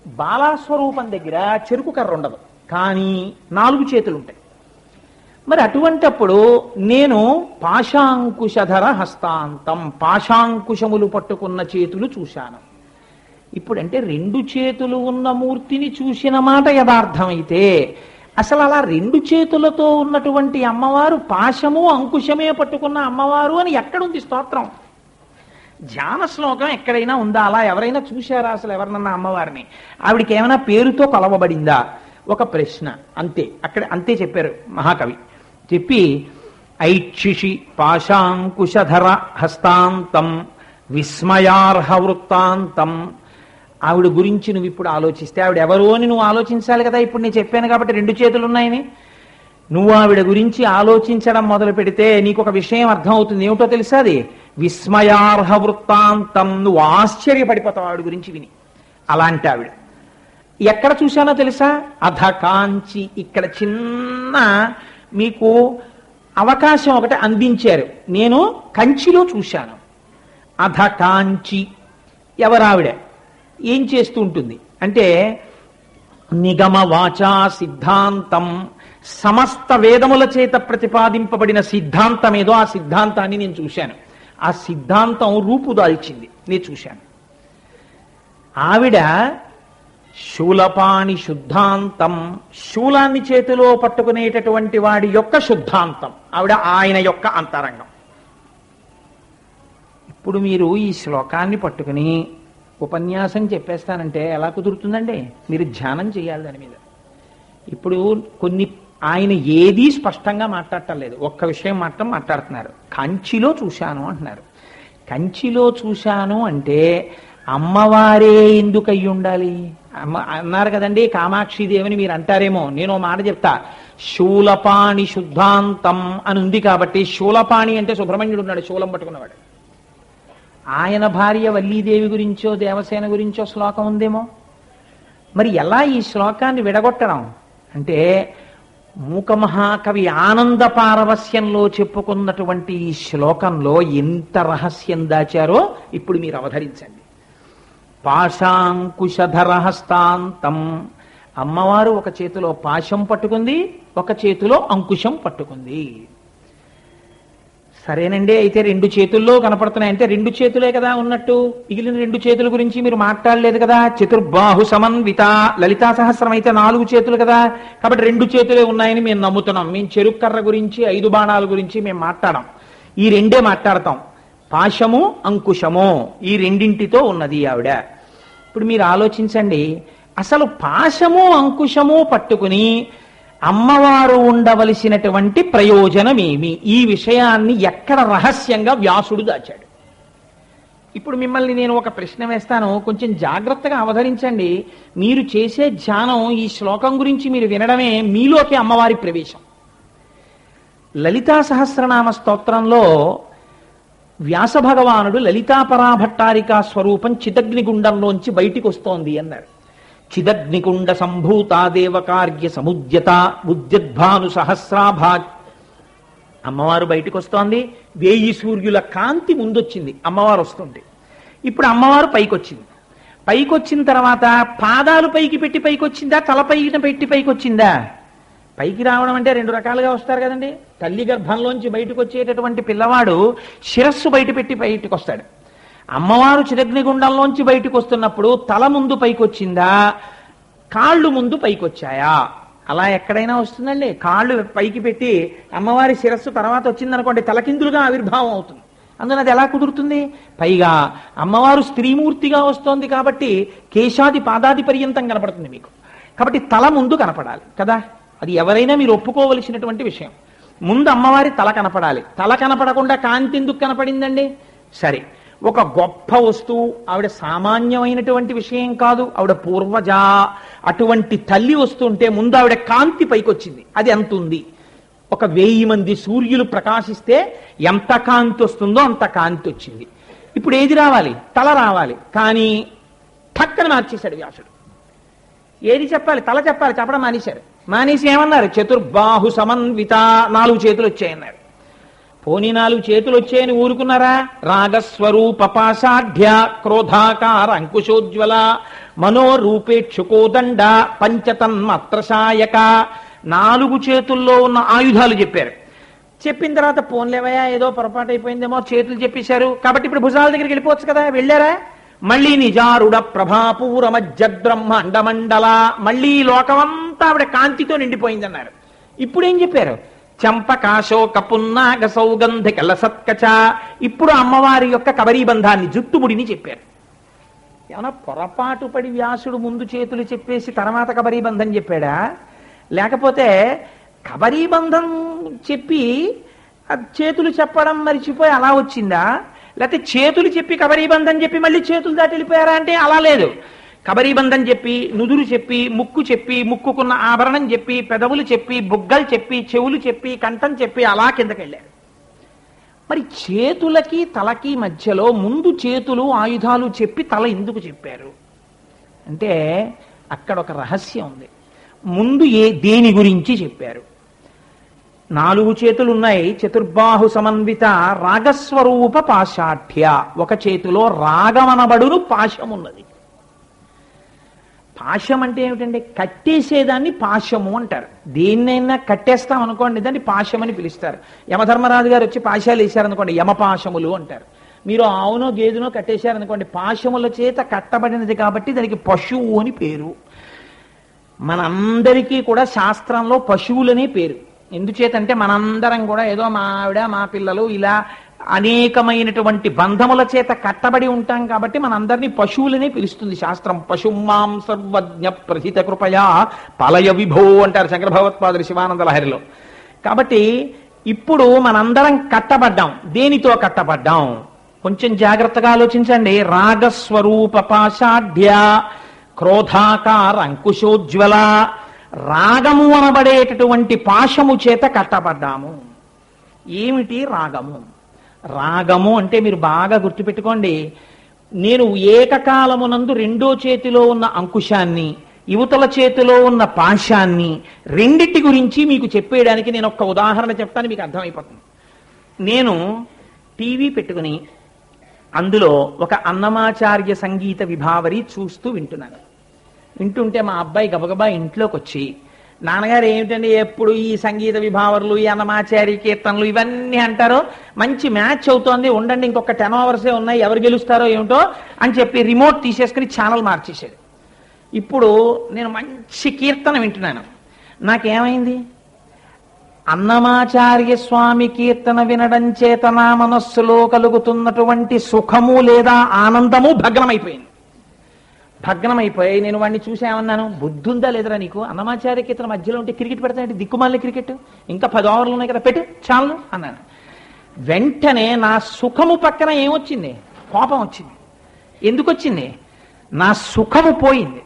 బాలాస్వరూపం దగ్గర చెరుకు కర్ర ఉండదు, కానీ 4 చేతులు ఉంటాయి. మరి అటువంటప్పుడు నేను పాశాంకుశధర హస్తాంతం, పాశాంకుశములు పట్టుకున్న చేతులు చూశాను. ఇప్పుడంటే 2 చేతులు ఉన్న మూర్తిని చూసిన మాట యథార్థమైతే, అసలు అలా 2 చేతులతో ఉన్నటువంటి అమ్మవారు పాశము అంకుశమే పట్టుకున్న అమ్మవారు అని ఎక్కడుంది స్తోత్రం? ధ్యాన శ్లోకం ఎక్కడైనా ఉందా? అలా ఎవరైనా చూశారా అసలు ఎవరినన్నా అమ్మవారిని? ఆవిడికి ఏమైనా పేరుతో కొలవబడిందా? ఒక ప్రశ్న అంతే. అక్కడ అంతే చెప్పారు మహాకవి. చెప్పి ఐక్షిషి పాశాంకుశధర హస్తాంతం విస్మయార్హ వృత్తాంతం. ఆవిడ గురించి నువ్వు ఇప్పుడు ఆలోచిస్తే ఆవిడ ఎవరు అని నువ్వు ఆలోచించాలి కదా. ఇప్పుడు నేను చెప్పాను కాబట్టి 2 చేతులు ఉన్నాయని. నువ్వు ఆవిడ గురించి ఆలోచించడం మొదలు పెడితే నీకు ఒక విషయం అర్థం అవుతుంది. ఏమిటో తెలుసా? అది విస్మయార్హ వృత్తాంతం. నువ్వు ఆశ్చర్యపడిపోతావు ఆవిడ గురించి విని. అలాంటి ఆవిడ ఎక్కడ చూశానో తెలుసా? అధ కాంచి. ఇక్కడ చిన్న మీకు అవకాశం ఒకటి అందించారు. నేను కంచిలో చూశాను. అధ కాంచి. ఎవరావిడ? ఏం చేస్తూ ఉంటుంది అంటే నిగమ వాచా సిద్ధాంతం. సమస్త వేదముల చేత ప్రతిపాదింపబడిన సిద్ధాంతం ఏదో ఆ సిద్ధాంతాన్ని నేను చూశాను. ఆ సిద్ధాంతం రూపుదాల్చింది, నేను చూశాను. ఆవిడ శూలపాణి శుద్ధాంతం. శూలాన్ని చేతిలో పట్టుకునేటటువంటి వాడి యొక్క శుద్ధాంతం ఆవిడ, ఆయన యొక్క అంతరంగం. ఇప్పుడు మీరు ఈ శ్లోకాన్ని పట్టుకుని ఉపన్యాసం చెప్పేస్తానంటే ఎలా కుదురుతుందండి? మీరు ధ్యానం చేయాలి దాని మీద. ఇప్పుడు కొన్ని ఆయన ఏదీ స్పష్టంగా మాట్లాడటం లేదు, ఒక్క విషయం మాత్రం మాట్లాడుతున్నారు. కంచిలో చూశాను అంటున్నారు. కంచిలో చూశాను అంటే అమ్మవారే ఎందుకు అయ్యి ఉండాలి? అన్నారు కదండి కామాక్షిదేవిని మీరు అంటారేమో. నేను మాట చెప్తా. శూలపాణి శుద్ధాంతం అని ఉంది కాబట్టి, శూలపాణి అంటే సుబ్రహ్మణ్యుడు ఉన్నాడు, శూలం పట్టుకున్నవాడు. ఆయన భార్య వల్లీదేవి గురించో దేవసేన గురించో శ్లోకం ఉందేమో. మరి ఎలా ఈ శ్లోకాన్ని విడగొట్టడం అంటే, మూక మహాకవి ఆనంద పారవస్యంలో చెప్పుకున్నటువంటి ఈ శ్లోకంలో ఎంత రహస్యం దాచారో ఇప్పుడు మీరు అవధరించండి. పాశాంకుశధర హస్తాంతం. అమ్మవారు ఒక చేతిలో పాశం పట్టుకుంది, ఒక చేతిలో అంకుశం పట్టుకుంది. సరేనండి, అయితే రెండు చేతుల్లో కనపడుతున్నాయి అంటే రెండు చేతులే కదా ఉన్నట్టు. మిగిలిన రెండు చేతుల గురించి మీరు మాట్లాడలేదు కదా. చతుర్బాహు సమన్విత. లలితా సహస్రం అయితే 4 చేతులు కదా, కాబట్టి 2 చేతులే ఉన్నాయని మేము నమ్ముతున్నాం. మేము చెరుక్కర్ర గురించి 5 బాణాల గురించి మేము మాట్లాడాం, ఈ రెండే మాట్లాడతాం. పాశము అంకుశము ఈ రెండింటితో ఉన్నది ఆవిడ. ఇప్పుడు మీరు ఆలోచించండి, అసలు పాశము అంకుశము పట్టుకుని అమ్మవారు ఉండవలసినటువంటి ప్రయోజనమేమి? ఈ విషయాన్ని ఎక్కడ రహస్యంగా వ్యాసుడు దాచాడు? ఇప్పుడు మిమ్మల్ని నేను ఒక ప్రశ్న వేస్తాను, కొంచెం జాగ్రత్తగా అవధరించండి. మీరు చేసే ధ్యానం ఈ శ్లోకం గురించి మీరు వినడమే మీలోకి అమ్మవారి ప్రవేశం. లలితా సహస్రనామ స్తోత్రంలో వ్యాస భగవానుడు లలితాపరాభట్టారికా స్వరూపం చిదగ్నిగుండంలోంచి బయటికి వస్తోంది అన్నాడు. చిదగ్నికుండ సంభూత దేవకార్య సముద్యత ఉద్యద్భాను సహస్రాభా. అమ్మవారు బయటకు వస్తోంది, 1000 సూర్యుల కాంతి ముందొచ్చింది అమ్మవారు వస్తుంది. ఇప్పుడు అమ్మవారు పైకొచ్చింది. పైకొచ్చిన తర్వాత పాదాలు పైకి పెట్టి పైకొచ్చిందా, తల పైన పెట్టి పైకొచ్చిందా? పైకి రావడం అంటే 2 రకాలుగా వస్తారు కదండి. తల్లి గర్భంలోంచి బయటకు వచ్చేటటువంటి పిల్లవాడు శిరస్సు బయట పెట్టి బయటకు వస్తాడు. అమ్మవారు చిదగ్నిగుండంలోంచి బయటకు వస్తున్నప్పుడు తల ముందు పైకొచ్చిందా, కాళ్ళు ముందు పైకొచ్చాయా? అలా ఎక్కడైనా వస్తుందండి. కాళ్ళు పైకి పెట్టి అమ్మవారి శిరస్సు తర్వాత వచ్చిందనుకోండి, తలకిందులుగా ఆవిర్భావం అవుతుంది. అందులో అది ఎలా కుదురుతుంది? పైగా అమ్మవారు స్త్రీమూర్తిగా వస్తోంది కాబట్టి కేశాది పాదాది పర్యంతం కనపడుతుంది మీకు. కాబట్టి తల ముందు కనపడాలి కదా. అది ఎవరైనా మీరు ఒప్పుకోవలసినటువంటి విషయం. ముందు అమ్మవారి తల కనపడాలి. తల కనపడకుండా కాంతి ఎందుకు కనపడిందండి? సరే, ఒక గొప్ప వస్తువు, ఆవిడ సామాన్యమైనటువంటి విషయం కాదు, ఆవిడ పూర్వజ. అటువంటి తల్లి వస్తుంటే ముందు ఆవిడ కాంతి పైకొచ్చింది. అది ఎంత ఉంది? ఒక 1000 మంది సూర్యులు ప్రకాశిస్తే ఎంత కాంతి వస్తుందో అంత కాంతి వచ్చింది. ఇప్పుడు ఏది రావాలి? తల రావాలి. కానీ పక్కన మార్చేశాడు వ్యాసుడు. ఏది చెప్పాలి? తల చెప్పాలి, చెప్పడం మానేశారు. మానేసి ఏమన్నారు? చతుర్బాహు సమన్విత. 4 చేతులు వచ్చాయన్నారు. పోనీ 4 చేతులు వచ్చాయని ఊరుకున్నారా? రాగస్వరూప పాశాఢ్య క్రోధాకార అంకుశోజ్వల మనోరూపేక్షుకోదండ పంచతన్మాత్రశాయక. 4 చేతుల్లో ఉన్న ఆయుధాలు చెప్పారు. చెప్పిన తర్వాత పోన్లేవయా ఏదో పొరపాటు అయిపోయిందేమో, చేతులు చెప్పేశారు కాబట్టి ఇప్పుడు భుజాల దగ్గరికి వెళ్ళిపోవచ్చు కదా. వెళ్ళారా? మళ్ళీ నిజారుడ ప్రభాపూర మధ్యబ్రహ్మ అండమండల. మళ్ళీ లోకమంతా ఆవిడ కాంతితో నిండిపోయిందన్నారు. ఇప్పుడేం చెప్పారు? చంపకాశోక పున్నాగ సౌగంధిక లసత్కచ. ఇప్పుడు అమ్మవారి యొక్క కబరీబంధాన్ని, జుట్టుముడిని చెప్పారు. ఏమన్నా పొరపాటు పడి వ్యాసుడు ముందు చేతులు చెప్పేసి తర్వాత కబరీబంధం చెప్పాడా? లేకపోతే కబరీబంధం చెప్పి చేతులు చెప్పడం మరిచిపోయి అలా వచ్చిందా? లేకపోతే చేతులు చెప్పి కబరీబంధం చెప్పి మళ్ళీ చేతులు దాటి వెళ్ళిపోయారా అంటే అలా లేదు. కబరీబంధం చెప్పి, నుదురు చెప్పి, ముక్కు చెప్పి, ముక్కుకున్న ఆభరణం చెప్పి, పెదవులు చెప్పి, బుగ్గలు చెప్పి, చెవులు చెప్పి, కంఠం చెప్పి అలా కిందకెళ్ళారు. మరి చేతులకి తలకి మధ్యలో ముందు చేతులు ఆయుధాలు చెప్పి తల ఎందుకు చెప్పారు అంటే అక్కడ ఒక రహస్యం ఉంది. ముందు దేని గురించి చెప్పారు? 4 చేతులు ఉన్నాయి. చతుర్బాహు సమన్విత రాగస్వరూప పాశాఠ్య. ఒక చేతిలో రాగమనబడును పాశం ఉన్నది. పాశం అంటే ఏమిటంటే కట్టేసేదాన్ని పాశము అంటారు. దేన్నైనా కట్టేస్తాం అనుకోండి, దాన్ని పాశం అని పిలుస్తారు. యమధర్మరాజు గారు వచ్చి పాశాలు వేశారనుకోండి, యమపాశములు అంటారు. మీరు ఆవునో గేదెనో కట్టేశారనుకోండి, పాశముల చేత కట్టబడినది కాబట్టి దానికి పశువు అని పేరు. మనందరికీ కూడా శాస్త్రంలో పశువులనే పేరు. ఎందుచేతంటే మనందరం కూడా ఏదో మా ఆవిడ మా పిల్లలు ఇలా అనేకమైనటువంటి బంధముల చేత కట్టబడి ఉంటాం కాబట్టి మనందరినీ పశువులనే పిలుస్తుంది శాస్త్రం. పశుమాం సర్వజ్ఞ ప్రథిత కృపయా పలయ విభో అంటారు శంకర భగవత్పాదులు శివానంద లహరిలో. కాబట్టి ఇప్పుడు మనందరం కట్టబడ్డాం. దేనితో కట్టబడ్డాం? కొంచెం జాగ్రత్తగా ఆలోచించండి. రాగస్వరూప పాశాఢ్య క్రోధాకార అంకుశోజ్వల. రాగము అనబడేటటువంటి పాశము చేత కట్టబడ్డాము. ఏమిటి రాగము? రాగము అంటే మీరు బాగా గుర్తుపెట్టుకోండి. నేను ఏకకాలమునందు రెండో చేతిలో ఉన్న అంకుశాన్ని, యువతల చేతిలో ఉన్న పాశాన్ని, రెండిటి గురించి మీకు చెప్పేయడానికి నేను ఒక్క ఉదాహరణ చెప్తాను, మీకు అర్థమైపోతుంది. నేను టీవీ పెట్టుకుని అందులో ఒక అన్నమాచార్య సంగీత విభావరి చూస్తూ వింటున్నాను. వింటుంటే మా అబ్బాయి గబగబా ఇంట్లోకి వచ్చి, నాన్నగారు ఏమిటండి ఎప్పుడు ఈ సంగీత విభావరులు, ఈ అన్నమాచార్య కీర్తనలు ఇవన్నీ అంటారో, మంచి మ్యాచ్ అవుతోంది, ఉండండి ఇంకొక 10 అవర్సే ఉన్నాయి, ఎవరు గెలుస్తారో ఏమిటో అని చెప్పి రిమోట్ తీసేసుకుని ఛానల్ మార్చేసాడు. ఇప్పుడు నేను మంచి కీర్తన వింటున్నాను. నాకేమైంది? అన్నమాచార్య స్వామి కీర్తన వినడం చేత నా మనస్సులో కలుగుతున్నటువంటి సుఖము లేదా ఆనందము భగ్నమైపోయింది. భగ్నమైపోయి నేను వాడిని చూసేమన్నాను, బుద్ధుందా లేదరా నీకు? అన్నమాచార్య కీర్తన మధ్యలో ఉంటే క్రికెట్ పెడతానంటే దిక్కుమాలి క్రికెట్, ఇంకా 10 ఓవర్లు ఉన్నాయి కదా, పెట్టు చాలు అన్నాను. వెంటనే నా సుఖము పక్కన ఏమొచ్చింది? కోపం వచ్చింది. ఎందుకు వచ్చింది? నా సుఖము పోయింది.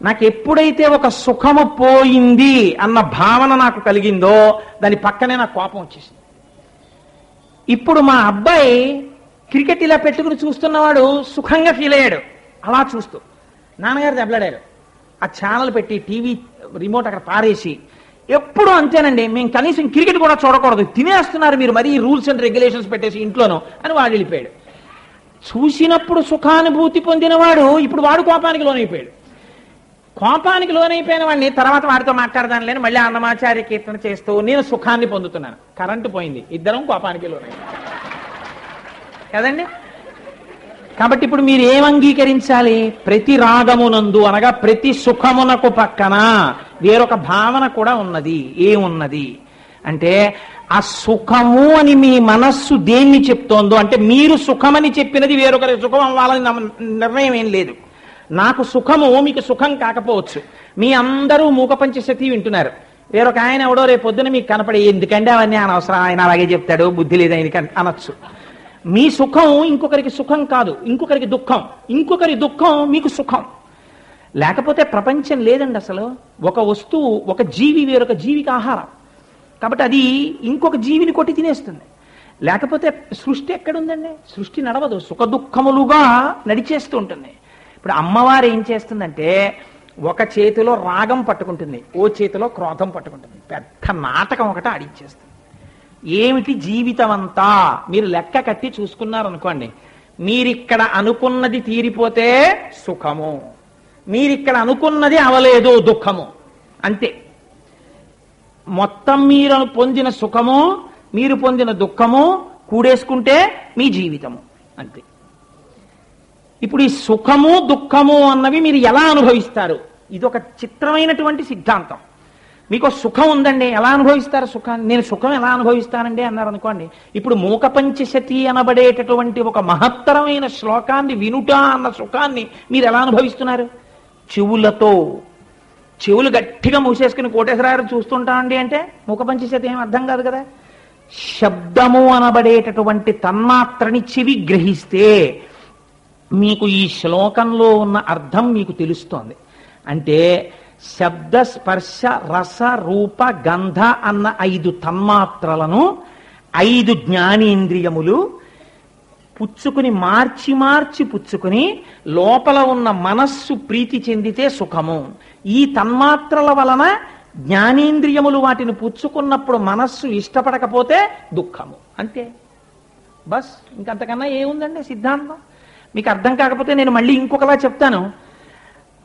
నాకు ఎప్పుడైతే ఒక సుఖము పోయింది అన్న భావన నాకు కలిగిందో దాని పక్కనే నాకు కోపం వచ్చేసింది. ఇప్పుడు మా అబ్బాయి క్రికెట్ ఇలా పెట్టుకుని చూస్తున్నవాడు సుఖంగా ఫీల్ అయ్యాడు. అలా చూస్తూ నాన్నగారు దెబ్బలాడారు. ఆ ఛానల్ పెట్టి టీవీ రిమోట్ అక్కడ పారేసి, ఎప్పుడు అంతేనండి, మేము కనీసం క్రికెట్ కూడా చూడకూడదు, తినేస్తున్నారు మీరు మరీ రూల్స్ అండ్ రెగ్యులేషన్స్ పెట్టేసి ఇంట్లోనూ అని వాడు వెళ్ళిపోయాడు. చూసినప్పుడు సుఖానుభూతి పొందినవాడు ఇప్పుడు వాడు కోపానికి లోనైపోయాడు. కోపానికి లోనైపోయిన వాడిని తర్వాత వాడితో మాట్లాడదాని లేని మళ్ళీ అన్నమాచార్య కీర్తన చేస్తూ నేను సుఖాన్ని పొందుతున్నాను. కరెంటు పోయింది, ఇద్దరం కోపానికి లోనైపోయాం కదండి. కాబట్టి ఇప్పుడు మీరు ఏం అంగీకరించాలి? ప్రతి రాగమునందు అనగా ప్రతి సుఖమునకు పక్కన వేరొక భావన కూడా ఉన్నది. ఏమున్నది అంటే ఆ సుఖము అని మీ మనస్సు దేన్ని చెప్తోందో, అంటే మీరు సుఖమని చెప్పినది వేరొకరి సుఖం అవ్వాలని నిర్ణయం ఏం లేదు. నాకు సుఖము మీకు సుఖం కాకపోవచ్చు. మీ అందరూ మూక పంచశతి వింటున్నారు. వేరొక ఆయన ఎవడో రేపు పొద్దున మీకు కనపడి, ఎందుకంటే అవన్నీ అనవసరం, ఆయన అలాగే చెప్తాడు, బుద్ధి లేదు ఆయనకి అనొచ్చు. మీ సుఖం ఇంకొకరికి సుఖం కాదు, ఇంకొకరికి దుఃఖం, ఇంకొకరి దుఃఖం మీకు సుఖం. లేకపోతే ప్రపంచం లేదండి అసలు. ఒక వస్తువు, ఒక జీవి వేరొక జీవికి ఆహారం కాబట్టి అది ఇంకొక జీవిని కొట్టి తినేస్తుంది. లేకపోతే సృష్టి ఎక్కడుందండి? సృష్టి నడవదు, సుఖ దుఃఖములుగా నడిచేస్తూ ఉంటుంది. ఇప్పుడు అమ్మవారు ఏం చేస్తుందంటే ఒక చేతిలో రాగం పట్టుకుంటుంది, ఓ చేతిలో క్రోధం పట్టుకుంటుంది. పెద్ద నాటకం ఒకటి ఆడిచ్చేస్తుంది. ఏమిటి జీవితం అంతా మీరు లెక్క కట్టి చూసుకున్నారనుకోండి, మీరిక్కడ అనుకున్నది తీరిపోతే సుఖము, మీరిక్కడ అనుకున్నది అవలేదు దుఃఖము, అంతే. మొత్తం మీరు పొందిన సుఖము మీరు పొందిన దుఃఖము కూడేసుకుంటే మీ జీవితము, అంతే. ఇప్పుడు ఈ సుఖము దుఃఖము అన్నవి మీరు ఎలా అనుభవిస్తారు? ఇది ఒక చిత్రమైనటువంటి సిద్ధాంతం. మీకు సుఖం ఉందండి, ఎలా అనుభవిస్తారు సుఖాన్ని? నేను సుఖం ఎలా అనుభవిస్తానండి అన్నారు అనుకోండి. ఇప్పుడు మూక పంచశతి అనబడేటటువంటి ఒక మహత్తరమైన శ్లోకాన్ని వినుట అన్న సుఖాన్ని మీరు ఎలా అనుభవిస్తున్నారు? చెవులతో. చెవులు గట్టిగా మూసేసుకుని కోటేశ్వరారు చూస్తుంటామండి అంటే మూక పంచశతి ఏం అర్థం కాదు కదా. శబ్దము అనబడేటటువంటి తన్మాత్రని చెవి గ్రహిస్తే మీకు ఈ శ్లోకంలో ఉన్న అర్థం మీకు తెలుస్తోంది. అంటే శబ్ద స్పర్శ రస రూప గంధ అన్న 5 తన్మాత్రలను 5 జ్ఞానేంద్రియములు పుచ్చుకుని మార్చి పుచ్చుకుని లోపల ఉన్న మనస్సు ప్రీతి చెందితే సుఖము. ఈ తన్మాత్రల వలన జ్ఞానేంద్రియములు వాటిని పుచ్చుకున్నప్పుడు మనస్సు ఇష్టపడకపోతే దుఃఖము. అంతే, బస్. ఇంకంతకన్నా ఏముందండి సిద్ధాంతం. మీకు అర్థం కాకపోతే నేను మళ్ళీ ఇంకొకలా చెప్తాను.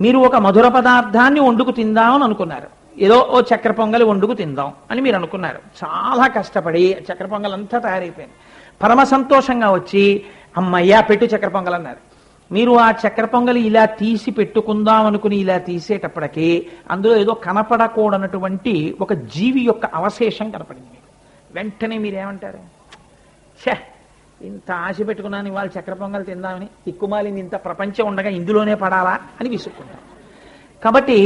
మీరు ఒక మధుర పదార్థాన్ని వండుకు తిందామని అనుకున్నారు. ఏదో ఓ చక్కెర పొంగలి వండుకు తిందాం అని మీరు అనుకున్నారు. చాలా కష్టపడి చక్కెర పొంగల్ అంతా తయారైపోయింది. పరమ సంతోషంగా వచ్చి అమ్మయ్యా పెట్టు చక్కెర పొంగల్ అన్నారు. మీరు ఆ చక్కెర పొంగలి ఇలా తీసి పెట్టుకుందాం అనుకుని ఇలా తీసేటప్పటికీ అందులో ఏదో కనపడకూడనటువంటి ఒక జీవి యొక్క అవశేషం కనపడింది మీకు. వెంటనే మీరేమంటారు? ఛే, ఇంత ఆశ పెట్టుకున్నాను ఇవాళ చక్కెర పొంగల్ తిందామని, తిక్కుమాలింది ఇంత ప్రపంచం ఉండగా ఇందులోనే పడాలా అని విసుక్కుంటారు. కాబట్టి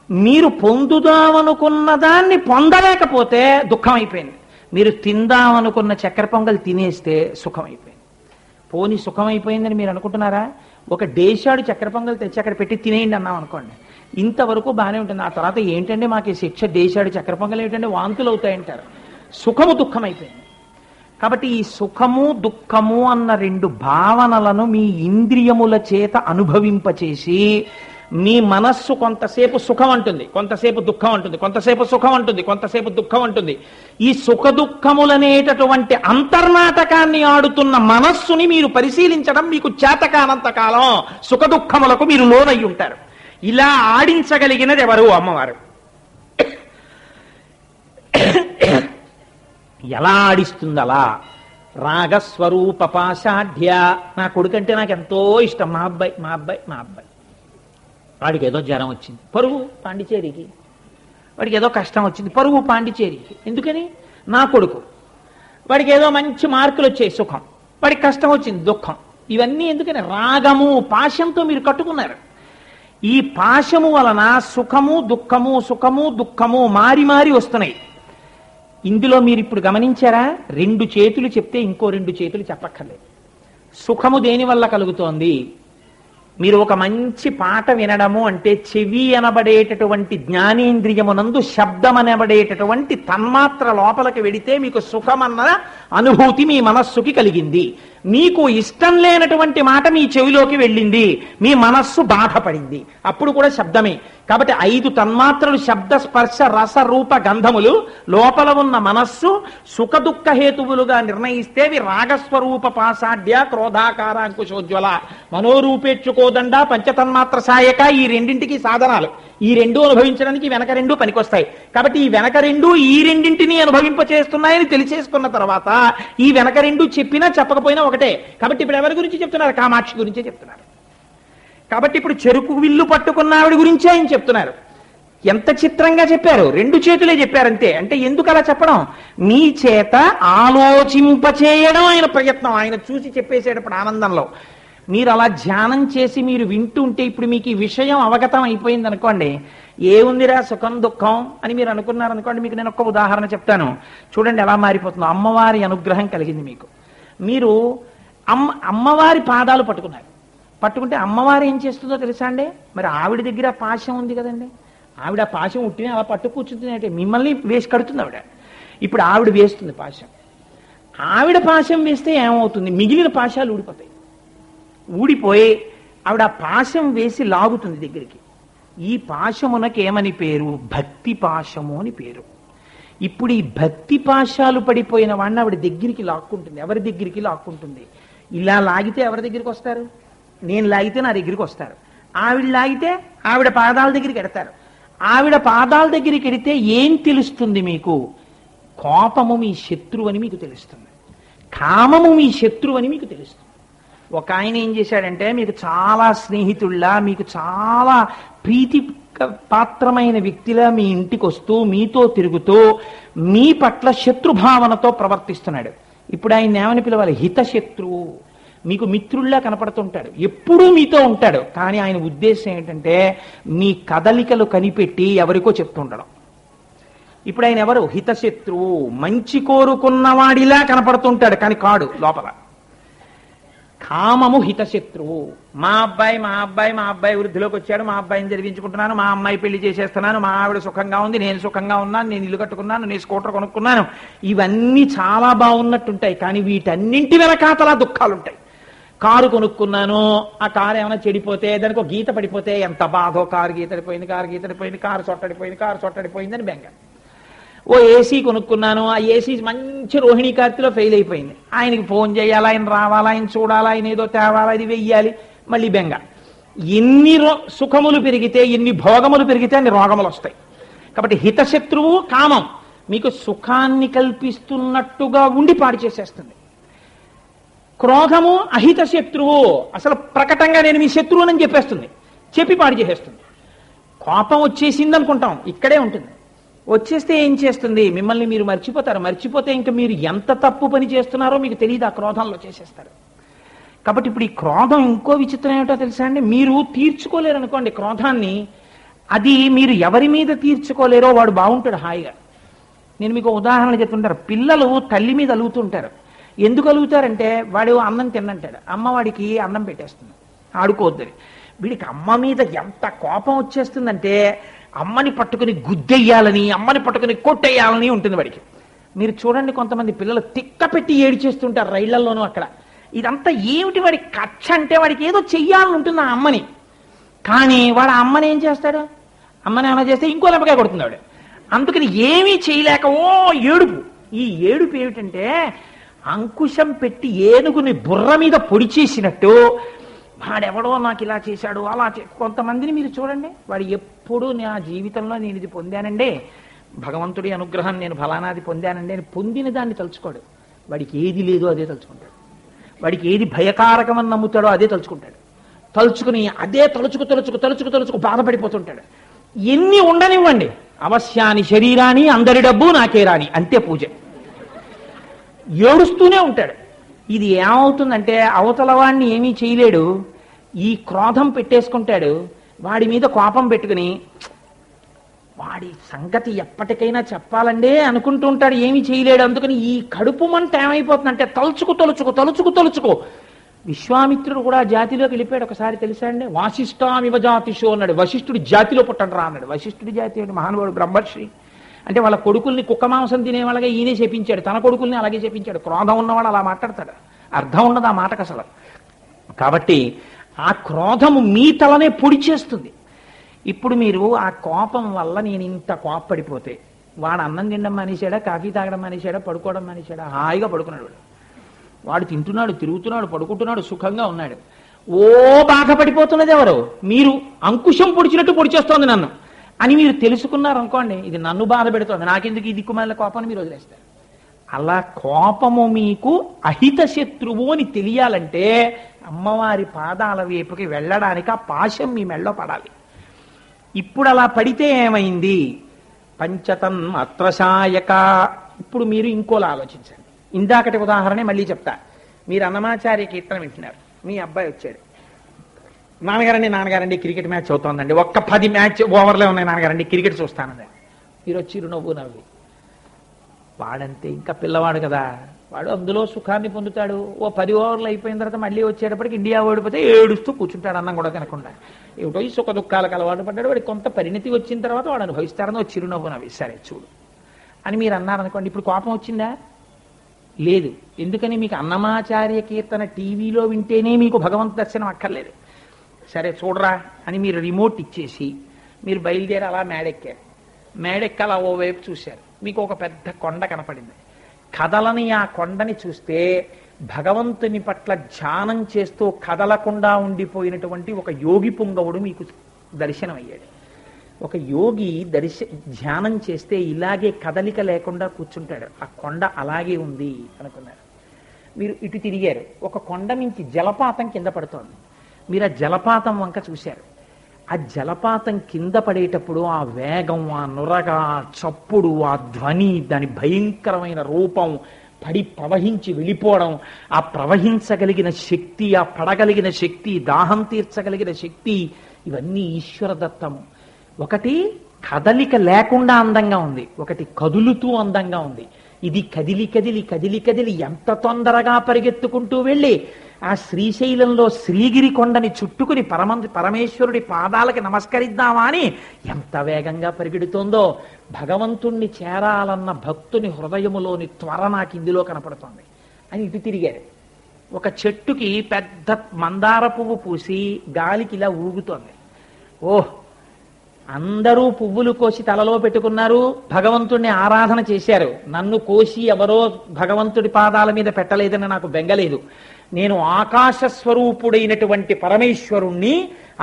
మీరు పొందుదామనుకున్న దాన్ని పొందలేకపోతే దుఃఖం అయిపోయింది. మీరు తిందామనుకున్న చక్కెర పొంగల్ తినేస్తే సుఖం అయిపోయింది. పోని సుఖం అయిపోయిందని మీరు అనుకుంటున్నారా? ఒక దేశాడు చక్కెర పొంగల్ తెచ్చి అక్కడ పెట్టి తినేయండి అన్నాం అనుకోండి, ఇంతవరకు బాగానే ఉంటుంది. ఆ తర్వాత ఏంటంటే మాకు ఈ శిక్ష, దేశాడు చక్కెర పొంగల్ ఏంటంటే వాంతులు అవుతాయంటారు. సుఖము దుఃఖం అయిపోయింది. కాబట్టి ఈ సుఖము దుఃఖము అన్న 2 భావనలను మీ ఇంద్రియముల చేత అనుభవింపచేసి మీ మనస్సు కొంతసేపు సుఖం అంటుంది, కొంతసేపు దుఃఖం అంటుంది, కొంతసేపు సుఖం అంటుంది, కొంతసేపు దుఃఖం అంటుంది. ఈ సుఖ దుఃఖములనేటటువంటి అంతర్నాటకాన్ని ఆడుతున్న మనస్సుని మీరు పరిశీలించడం మీకు చేతకానంత కాలం సుఖ దుఃఖములకు మీరు లోనై ఉంటారు. ఇలా ఆడించగలిగినది ఎవరు? అమ్మవారు. ఎలా ఆడిస్తుంది? అలా రాగస్వరూప పాషాఢ్య. నా కొడుకంటే నాకు ఎంతో ఇష్టం, మా అబ్బాయి. వాడికి ఏదో జ్వరం వచ్చింది, పరుగు పాండిచేరికి. వాడికి ఏదో కష్టం వచ్చింది, పరుగు పాండిచేరికి. ఎందుకని? నా కొడుకు. వాడికి ఏదో మంచి మార్కులు వచ్చాయి, సుఖం. వాడికి కష్టం వచ్చింది, దుఃఖం. ఇవన్నీ ఎందుకని? రాగము, పాశంతో మీరు కట్టుకున్నారు. ఈ పాశము వలన సుఖము దుఃఖము మారి మారి వస్తున్నాయి. ఇందులో మీరు ఇప్పుడు గమనించారా? 2 చేతులు చెప్తే ఇంకో 2 చేతులు చెప్పక్కర్లేదు. సుఖము దేని వల్ల కలుగుతోంది? మీరు ఒక మంచి పాట వినడము అంటే చెవి అనబడేటటువంటి జ్ఞానేంద్రియమునందు శబ్దం అనబడేటటువంటి తన్మాత్ర లోపలికి వెడితే మీకు సుఖమన్న అనుభూతి మీ మనస్సుకి కలిగింది. మీకు ఇష్టం లేనటువంటి మాట మీ చెవిలోకి వెళ్ళింది, మీ మనస్సు బాధపడింది, అప్పుడు కూడా శబ్దమే. కాబట్టి 5 తన్మాత్రలు శబ్ద స్పర్శ రస రూప గంధములు లోపల ఉన్న మనస్సు సుఖ దుఃఖ హేతువులుగా నిర్ణయిస్తే అవి రాగస్వరూప పాషాఢ్య క్రోధాకార అంకుశోజ్వల మనోరూపేచ్చుకోదండ పంచతన్మాత్ర సాయక ఈ 2ంటికి సాధనాలు. ఈ 2 అనుభవించడానికి వెనక 2 పనికొస్తాయి. కాబట్టి ఈ వెనక 2 ఈ 2ంటిని అనుభవింపచేస్తున్నాయని తెలిసేసుకున్న తర్వాత ఈ వెనక 2 చెప్పినా చెప్పకపోయినా ఒకటే. కాబట్టి ఇప్పుడు ఎవరి గురించి చెప్తున్నారు? కామాక్షి గురించే చెప్తున్నారు. కాబట్టి ఇప్పుడు చెరుకు విల్లు పట్టుకున్న ఆవిడ గురించే ఆయన చెప్తున్నారు. ఎంత చిత్రంగా చెప్పారు! 2 చేతులే చెప్పారంతే. అంటే ఎందుకు అలా చెప్పడం? మీ చేత ఆలోచింపచేయడం ఆయన ప్రయత్నం. ఆయన చూసి చెప్పేసేటప్పుడు ఆనందంలో మీరు అలా ధ్యానం చేసి మీరు వింటుంటే ఇప్పుడు మీకు ఈ విషయం అవగతం అయిపోయింది అనుకోండి, ఏముందిరా సుఖం దుఃఖం అని మీరు అనుకున్నారనుకోండి. మీకు నేను ఒక్క ఉదాహరణ చెప్తాను, చూడండి ఎలా మారిపోతుందో. అమ్మవారి అనుగ్రహం కలిగింది మీకు. మీరు అమ్మవారి పాదాలు పట్టుకుంటే అమ్మవారు ఏం చేస్తుందో తెలుసా అండి? మరి ఆవిడ దగ్గర పాశం ఉంది కదండి. ఆవిడ పాశం ఉట్టినే అలా పట్టు కూర్చుంటుంది, మిమ్మల్ని వేసి కడుతుంది ఆవిడ. ఇప్పుడు ఆవిడ వేస్తుంది పాశం. ఆవిడ పాశం వేస్తే ఏమవుతుంది? మిగిలిన పాశాలు ఊడిపోయి ఆవిడ పాశం వేసి లాగుతుంది దగ్గరికి. ఈ పాశమునకు ఏమని పేరు? భక్తి పాశము అని పేరు. ఇప్పుడు ఈ భక్తి పాశాలు పడిపోయిన వాడిని ఆవిడ దగ్గరికి లాక్కుంటుంది. ఎవరి దగ్గరికి లాక్కుంటుంది? ఇలా లాగితే ఎవరి దగ్గరికి వస్తారు? నేను లాగితే నా దగ్గరికి వస్తారు. ఆవిడ లాగితే ఆవిడ పాదాల దగ్గరికి ఎడతారు. ఆవిడ పాదాల దగ్గరికి ఎడితే ఏం తెలుస్తుంది మీకు? కోపము మీ శత్రువు అని మీకు తెలుస్తుంది, కామము మీ శత్రువు అని మీకు తెలుస్తుంది. ఒక ఆయన ఏం చేశాడంటే మీకు చాలా స్నేహితుల్లా, మీకు చాలా ప్రీతి పాత్రమైన వ్యక్తిలా మీ ఇంటికి వస్తూ మీతో తిరుగుతూ మీ పట్ల శత్రుభావనతో ప్రవర్తిస్తున్నాడు. ఇప్పుడు ఆయన ఏమని పిలవాలి? హితశత్రువు. మీకు మిత్రుల్లా కనపడుతుంటాడు, ఎప్పుడూ మీతో ఉంటాడు. కానీ ఆయన ఉద్దేశం ఏంటంటే మీ కదలికలు కనిపెట్టి ఎవరికో చెప్తుండడం. ఇప్పుడు ఆయన ఎవరు? హితశత్రువు. మంచి కోరుకున్నవాడిలా కనపడుతుంటాడు కానీ కాడు లోపల. కామము హితశత్రువు. మా అబ్బాయి వృద్ధిలోకి వచ్చాడు, మా అబ్బాయిని జరిగించుకుంటున్నాను, మా అమ్మాయి పెళ్లి చేసేస్తున్నాను, మా ఆవిడ సుఖంగా ఉంది, నేను సుఖంగా ఉన్నాను, నేను ఇల్లు కట్టుకున్నాను, నేను స్కూటర్ కొనుక్కున్నాను, ఇవన్నీ చాలా బాగున్నట్టుంటాయి. కానీ వీటన్నింటి వెనకాతలా దుఃఖాలుంటాయి. కారు కొనుక్కున్నాను, ఆ కారు ఏమైనా చెడిపోతే, దానికి ఒక గీత పడిపోతే ఎంత బాధో, కారు గీతడిపోయింది, కారు చొట్టడిపోయిందని బెంగ. ఓ ఏసీ కొనుక్కున్నాను, ఆ ఏసీ మంచి రోహిణీ కార్తీలో ఫెయిల్ అయిపోయింది, ఆయనకి ఫోన్ చేయాలి, ఆయన రావాలా, ఆయన చూడాలా, ఆయన ఏదో తేవాలా, ఇది వెయ్యాలి, మళ్ళీ బెంగ. ఎన్ని సుఖములు పెరిగితే, ఎన్ని భోగములు పెరిగితే అన్ని రోగములు వస్తాయి. కాబట్టి హితశత్రువు కామం మీకు సుఖాన్ని కల్పిస్తున్నట్టుగా ఉండి పాడు చేసేస్తుంది. క్రోధము అహిత శత్రువు, అసలు ప్రకటంగా నేను మీ శత్రువునని చెప్పేస్తుంది, చెప్పి పాడు చేసేస్తుంది. కోపం వచ్చేసింది అనుకుంటాం, ఇక్కడే ఉంటుంది. వచ్చేస్తే ఏం చేస్తుంది, మిమ్మల్ని మీరు మర్చిపోతారు. మర్చిపోతే ఇంకా మీరు ఎంత తప్పు పని చేస్తున్నారో మీకు తెలియదు, ఆ క్రోధంలో చేసేస్తారు. కాబట్టి ఇప్పుడు ఈ క్రోధం ఇంకో విచిత్రం ఏమిటో తెలుసా అండి, మీరు తీర్చుకోలేరు అనుకోండి క్రోధాన్ని, అది మీరు ఎవరి మీద తీర్చుకోలేరో వాడు బాగుంటాడు హాయిగా. నేను మీకు ఉదాహరణ చెప్తుంటారు, పిల్లలు తల్లి మీద అలుగుతుంటారు. ఎందుకు అలుగుతారంటే వాడు అన్నం తిన్నంటాడు, అమ్మ వాడికి అన్నం పెట్టేస్తుంది ఆడుకోవద్దని. వీడికి అమ్మ మీద ఎంత కోపం వచ్చేస్తుందంటే అమ్మని పట్టుకుని గుద్దెయ్యాలని, అమ్మని పట్టుకుని కొట్టేయాలని ఉంటుంది వాడికి. మీరు చూడండి, కొంతమంది పిల్లలు తిక్క పెట్టి ఏడిచేస్తుంటారు రైళ్లలోనూ అక్కడ. ఇదంతా ఏమిటి, వాడి కచ్చ అంటే వాడికి ఏదో చెయ్యాలని ఉంటుంది ఆ అమ్మని. కానీ వాడు ఆ అమ్మని ఏం చేస్తాడు, అమ్మని ఏమైనా చేస్తే ఇంకో లెంపకాయ కొడుతుంది వాడు. అందుకని ఏమీ చేయలేక ఓ ఏడుపు. ఈ ఏడుపు ఏమిటంటే అంకుశం పెట్టి ఏనుగుని బుర్ర మీద పొడి చేసినట్టు, వాడెవడో నాకు ఇలా చేశాడు అలా కొంతమందిని మీరు చూడండి, వాడు ఎప్పుడు నా జీవితంలో నేను ఇది పొందానండి, భగవంతుడి అనుగ్రహం నేను ఫలానాది పొందానండి అని పొందిన దాన్ని తలుచుకోడు. వాడికి ఏది లేదో అదే తలుచుకుంటాడు, వాడికి ఏది భయకారకమని నమ్ముతాడో అదే తలుచుకుంటాడు. తలుచుకుని అదే తలుచుకు బాధపడిపోతుంటాడు. ఎన్ని ఉండనివ్వండి, అవశ్యాని శరీరాన్ని అందరి డబ్బు నాకే రాని, అంతే పూజ. ఏడుస్తూనే ఉంటాడు. ఇది ఏమవుతుందంటే అవతల వాడిని ఏమీ చేయలేడు, ఈ క్రోధం పెట్టేసుకుంటాడు, వాడి మీద కోపం పెట్టుకుని వాడి సంగతి ఎప్పటికైనా చెప్పాలండే అనుకుంటూ ఉంటాడు, ఏమీ చేయలేడు. అందుకని ఈ కడుపు మంట ఏమైపోతుందంటే తలుచుకు. విశ్వామిత్రుడు కూడా జాతిలోకి వెళ్ళిపోయాడు ఒకసారి, తెలుసా అండి. వాసిష్ఠామివ జాతిషో అన్నాడు, వశిష్ఠుడి జాతిలో పుట్టండి రా అన్నాడు. వశిష్ఠుడి జాతి అంటే మహానుభావుడు బ్రహ్మర్షి, అంటే వాళ్ళ కొడుకుల్ని కుక్క మాంసం తినే వాళ్ళగా ఈయనే చెప్పించాడు, తన కొడుకుల్ని అలాగే చెప్పించాడు. క్రోధం ఉన్నవాడు అలా మాట్లాడతాడు, అర్థం ఉండదు ఆ మాటకు అసలు. కాబట్టి ఆ క్రోధము మీ తలనే పొడి చేస్తుంది. ఇప్పుడు మీరు ఆ కోపం వల్ల నేను ఇంత కోపపడిపోతే, వాడు అన్నం తినడం మానేశాడా, కాఫీ తాగడం మానేశాడా, పడుకోవడం మానేశాడా, హాయిగా పడుకున్నాడు. వాడు తింటున్నాడు, తిరుగుతున్నాడు, పడుకుంటున్నాడు, సుఖంగా ఉన్నాడు. ఓ బాధపడిపోతున్నది ఎవరు, మీరు అంకుశం పొడిచినట్టు పొడిచేస్తోంది నన్ను అని మీరు తెలుసుకున్నారు అనుకోండి, ఇది నన్ను బాధ పెడుతోంది, నాకెందుకు ఈ దిక్కుమాల కోపాన్ని మీరు వదిలేస్తారు. అలా కోపము మీకు అహిత శత్రువు అని తెలియాలంటే అమ్మవారి పాదాల వైపుకి వెళ్ళడానికి ఆ పాశం మీ మెళ్ళో పడాలి. ఇప్పుడు అలా పడితే ఏమైంది, పంచతన్ అత్రశాయక. ఇప్పుడు మీరు ఇంకోలా ఆలోచించండి. ఇందాకటి ఉదాహరణ మళ్ళీ చెప్తా. మీరు అన్నమాచార్య కీర్తన వింటున్నారు, మీ అబ్బాయి వచ్చాడు, నాన్నగారండి క్రికెట్ మ్యాచ్ అవుతోందండి, ఒక్క 10 మ్యాచ్ ఓవర్లే ఉన్నాయి నాన్నగారండి, క్రికెట్ చూస్తానండి. మీరు వచ్చి నవ్వి వాడంతే, ఇంకా పిల్లవాడు కదా, వాడు అందులో సుఖాన్ని పొందుతాడు. ఓ 10 ఓవర్లు అయిపోయిన తర్వాత మళ్ళీ వచ్చేటప్పటికి ఇండియా ఓడిపోతే ఏడుస్తూ కూర్చుంటాడు, అన్నం కూడా తినకుండా. ఏమిటో ఈ సుఖ దుఃఖాలకు అలవాటు పడ్డాడు, వాడికి కొంత పరిణతి వచ్చిన తర్వాత వాడు అనుభవిస్తారని ఓ చిరునవ్వు నవ్వి, సరే చూడు అని మీరు అన్నారనుకోండి. ఇప్పుడు కోపం వచ్చిందా? లేదు. ఎందుకని మీకు అన్నమాచార్య కీర్తన టీవీలో వింటేనే మీకు భగవంతు దర్శనం అక్కర్లేదు. సరే చూడరా అని మీరు రిమోట్ ఇచ్చేసి మీరు బయలుదేరి అలా మేడెక్కి అలా ఓవైపు చూశారు, మీకు ఒక పెద్ద కొండ కనపడింది. కదలని ఆ కొండని చూస్తే భగవంతుని పట్ల ధ్యానం చేస్తూ కదలకుండా ఉండిపోయినటువంటి ఒక యోగి పుంగవుడు మీకు దర్శనమయ్యాడు. ఒక యోగి ధ్యానం చేస్తే ఇలాగే కదలిక లేకుండా కూర్చుంటాడు, ఆ కొండ అలాగే ఉంది అనుకున్నారు. మీరు ఇటు తిరిగారు, ఒక కొండ నుంచి జలపాతం కింద పడుతోంది. మీరు ఆ జలపాతం వంక చూశారు. ఆ జలపాతం కింద పడేటప్పుడు ఆ వేగం, ఆ నురగ, ఆ చప్పుడు, ఆ ధ్వని, దాని భయంకరమైన రూపం, పడి ప్రవహించి వెళ్ళిపోవడం, ఆ ప్రవహించగలిగిన శక్తి, ఆ పడగలిగిన శక్తి, దాహం తీర్చగలిగిన శక్తి, ఇవన్నీ ఈశ్వర దత్తము. ఒకటి కదలిక లేకుండా అందంగా ఉంది, ఒకటి కదులుతూ అందంగా ఉంది. ఇది కదిలి ఎంత తొందరగా పరిగెత్తుకుంటూ వెళ్ళి ఆ శ్రీశైలంలో శ్రీగిరి కొండని చుట్టుకుని పరమేశ్వరుడి పాదాలకి నమస్కరిద్దామా అని ఎంత వేగంగా పరిగెడుతోందో. భగవంతుణ్ణి చేరాలన్న భక్తుని హృదయములోని త్వర నాకు ఇందులో కనపడుతోంది అని ఇటు తిరిగారు. ఒక చెట్టుకి పెద్ద మందార పువ్వు పూసి గాలికి ఇలా ఊగుతోంది. ఓహ్, అందరూ పువ్వులు కోసి తలలో పెట్టుకున్నారు, భగవంతుణ్ణి ఆరాధన చేశారు. నన్ను కోసి ఎవరో భగవంతుడి పాదాల మీద పెట్టలేదని నాకు బెంగలేదు. నేను ఆకాశ స్వరూపుడైనటువంటి పరమేశ్వరుణ్ణి,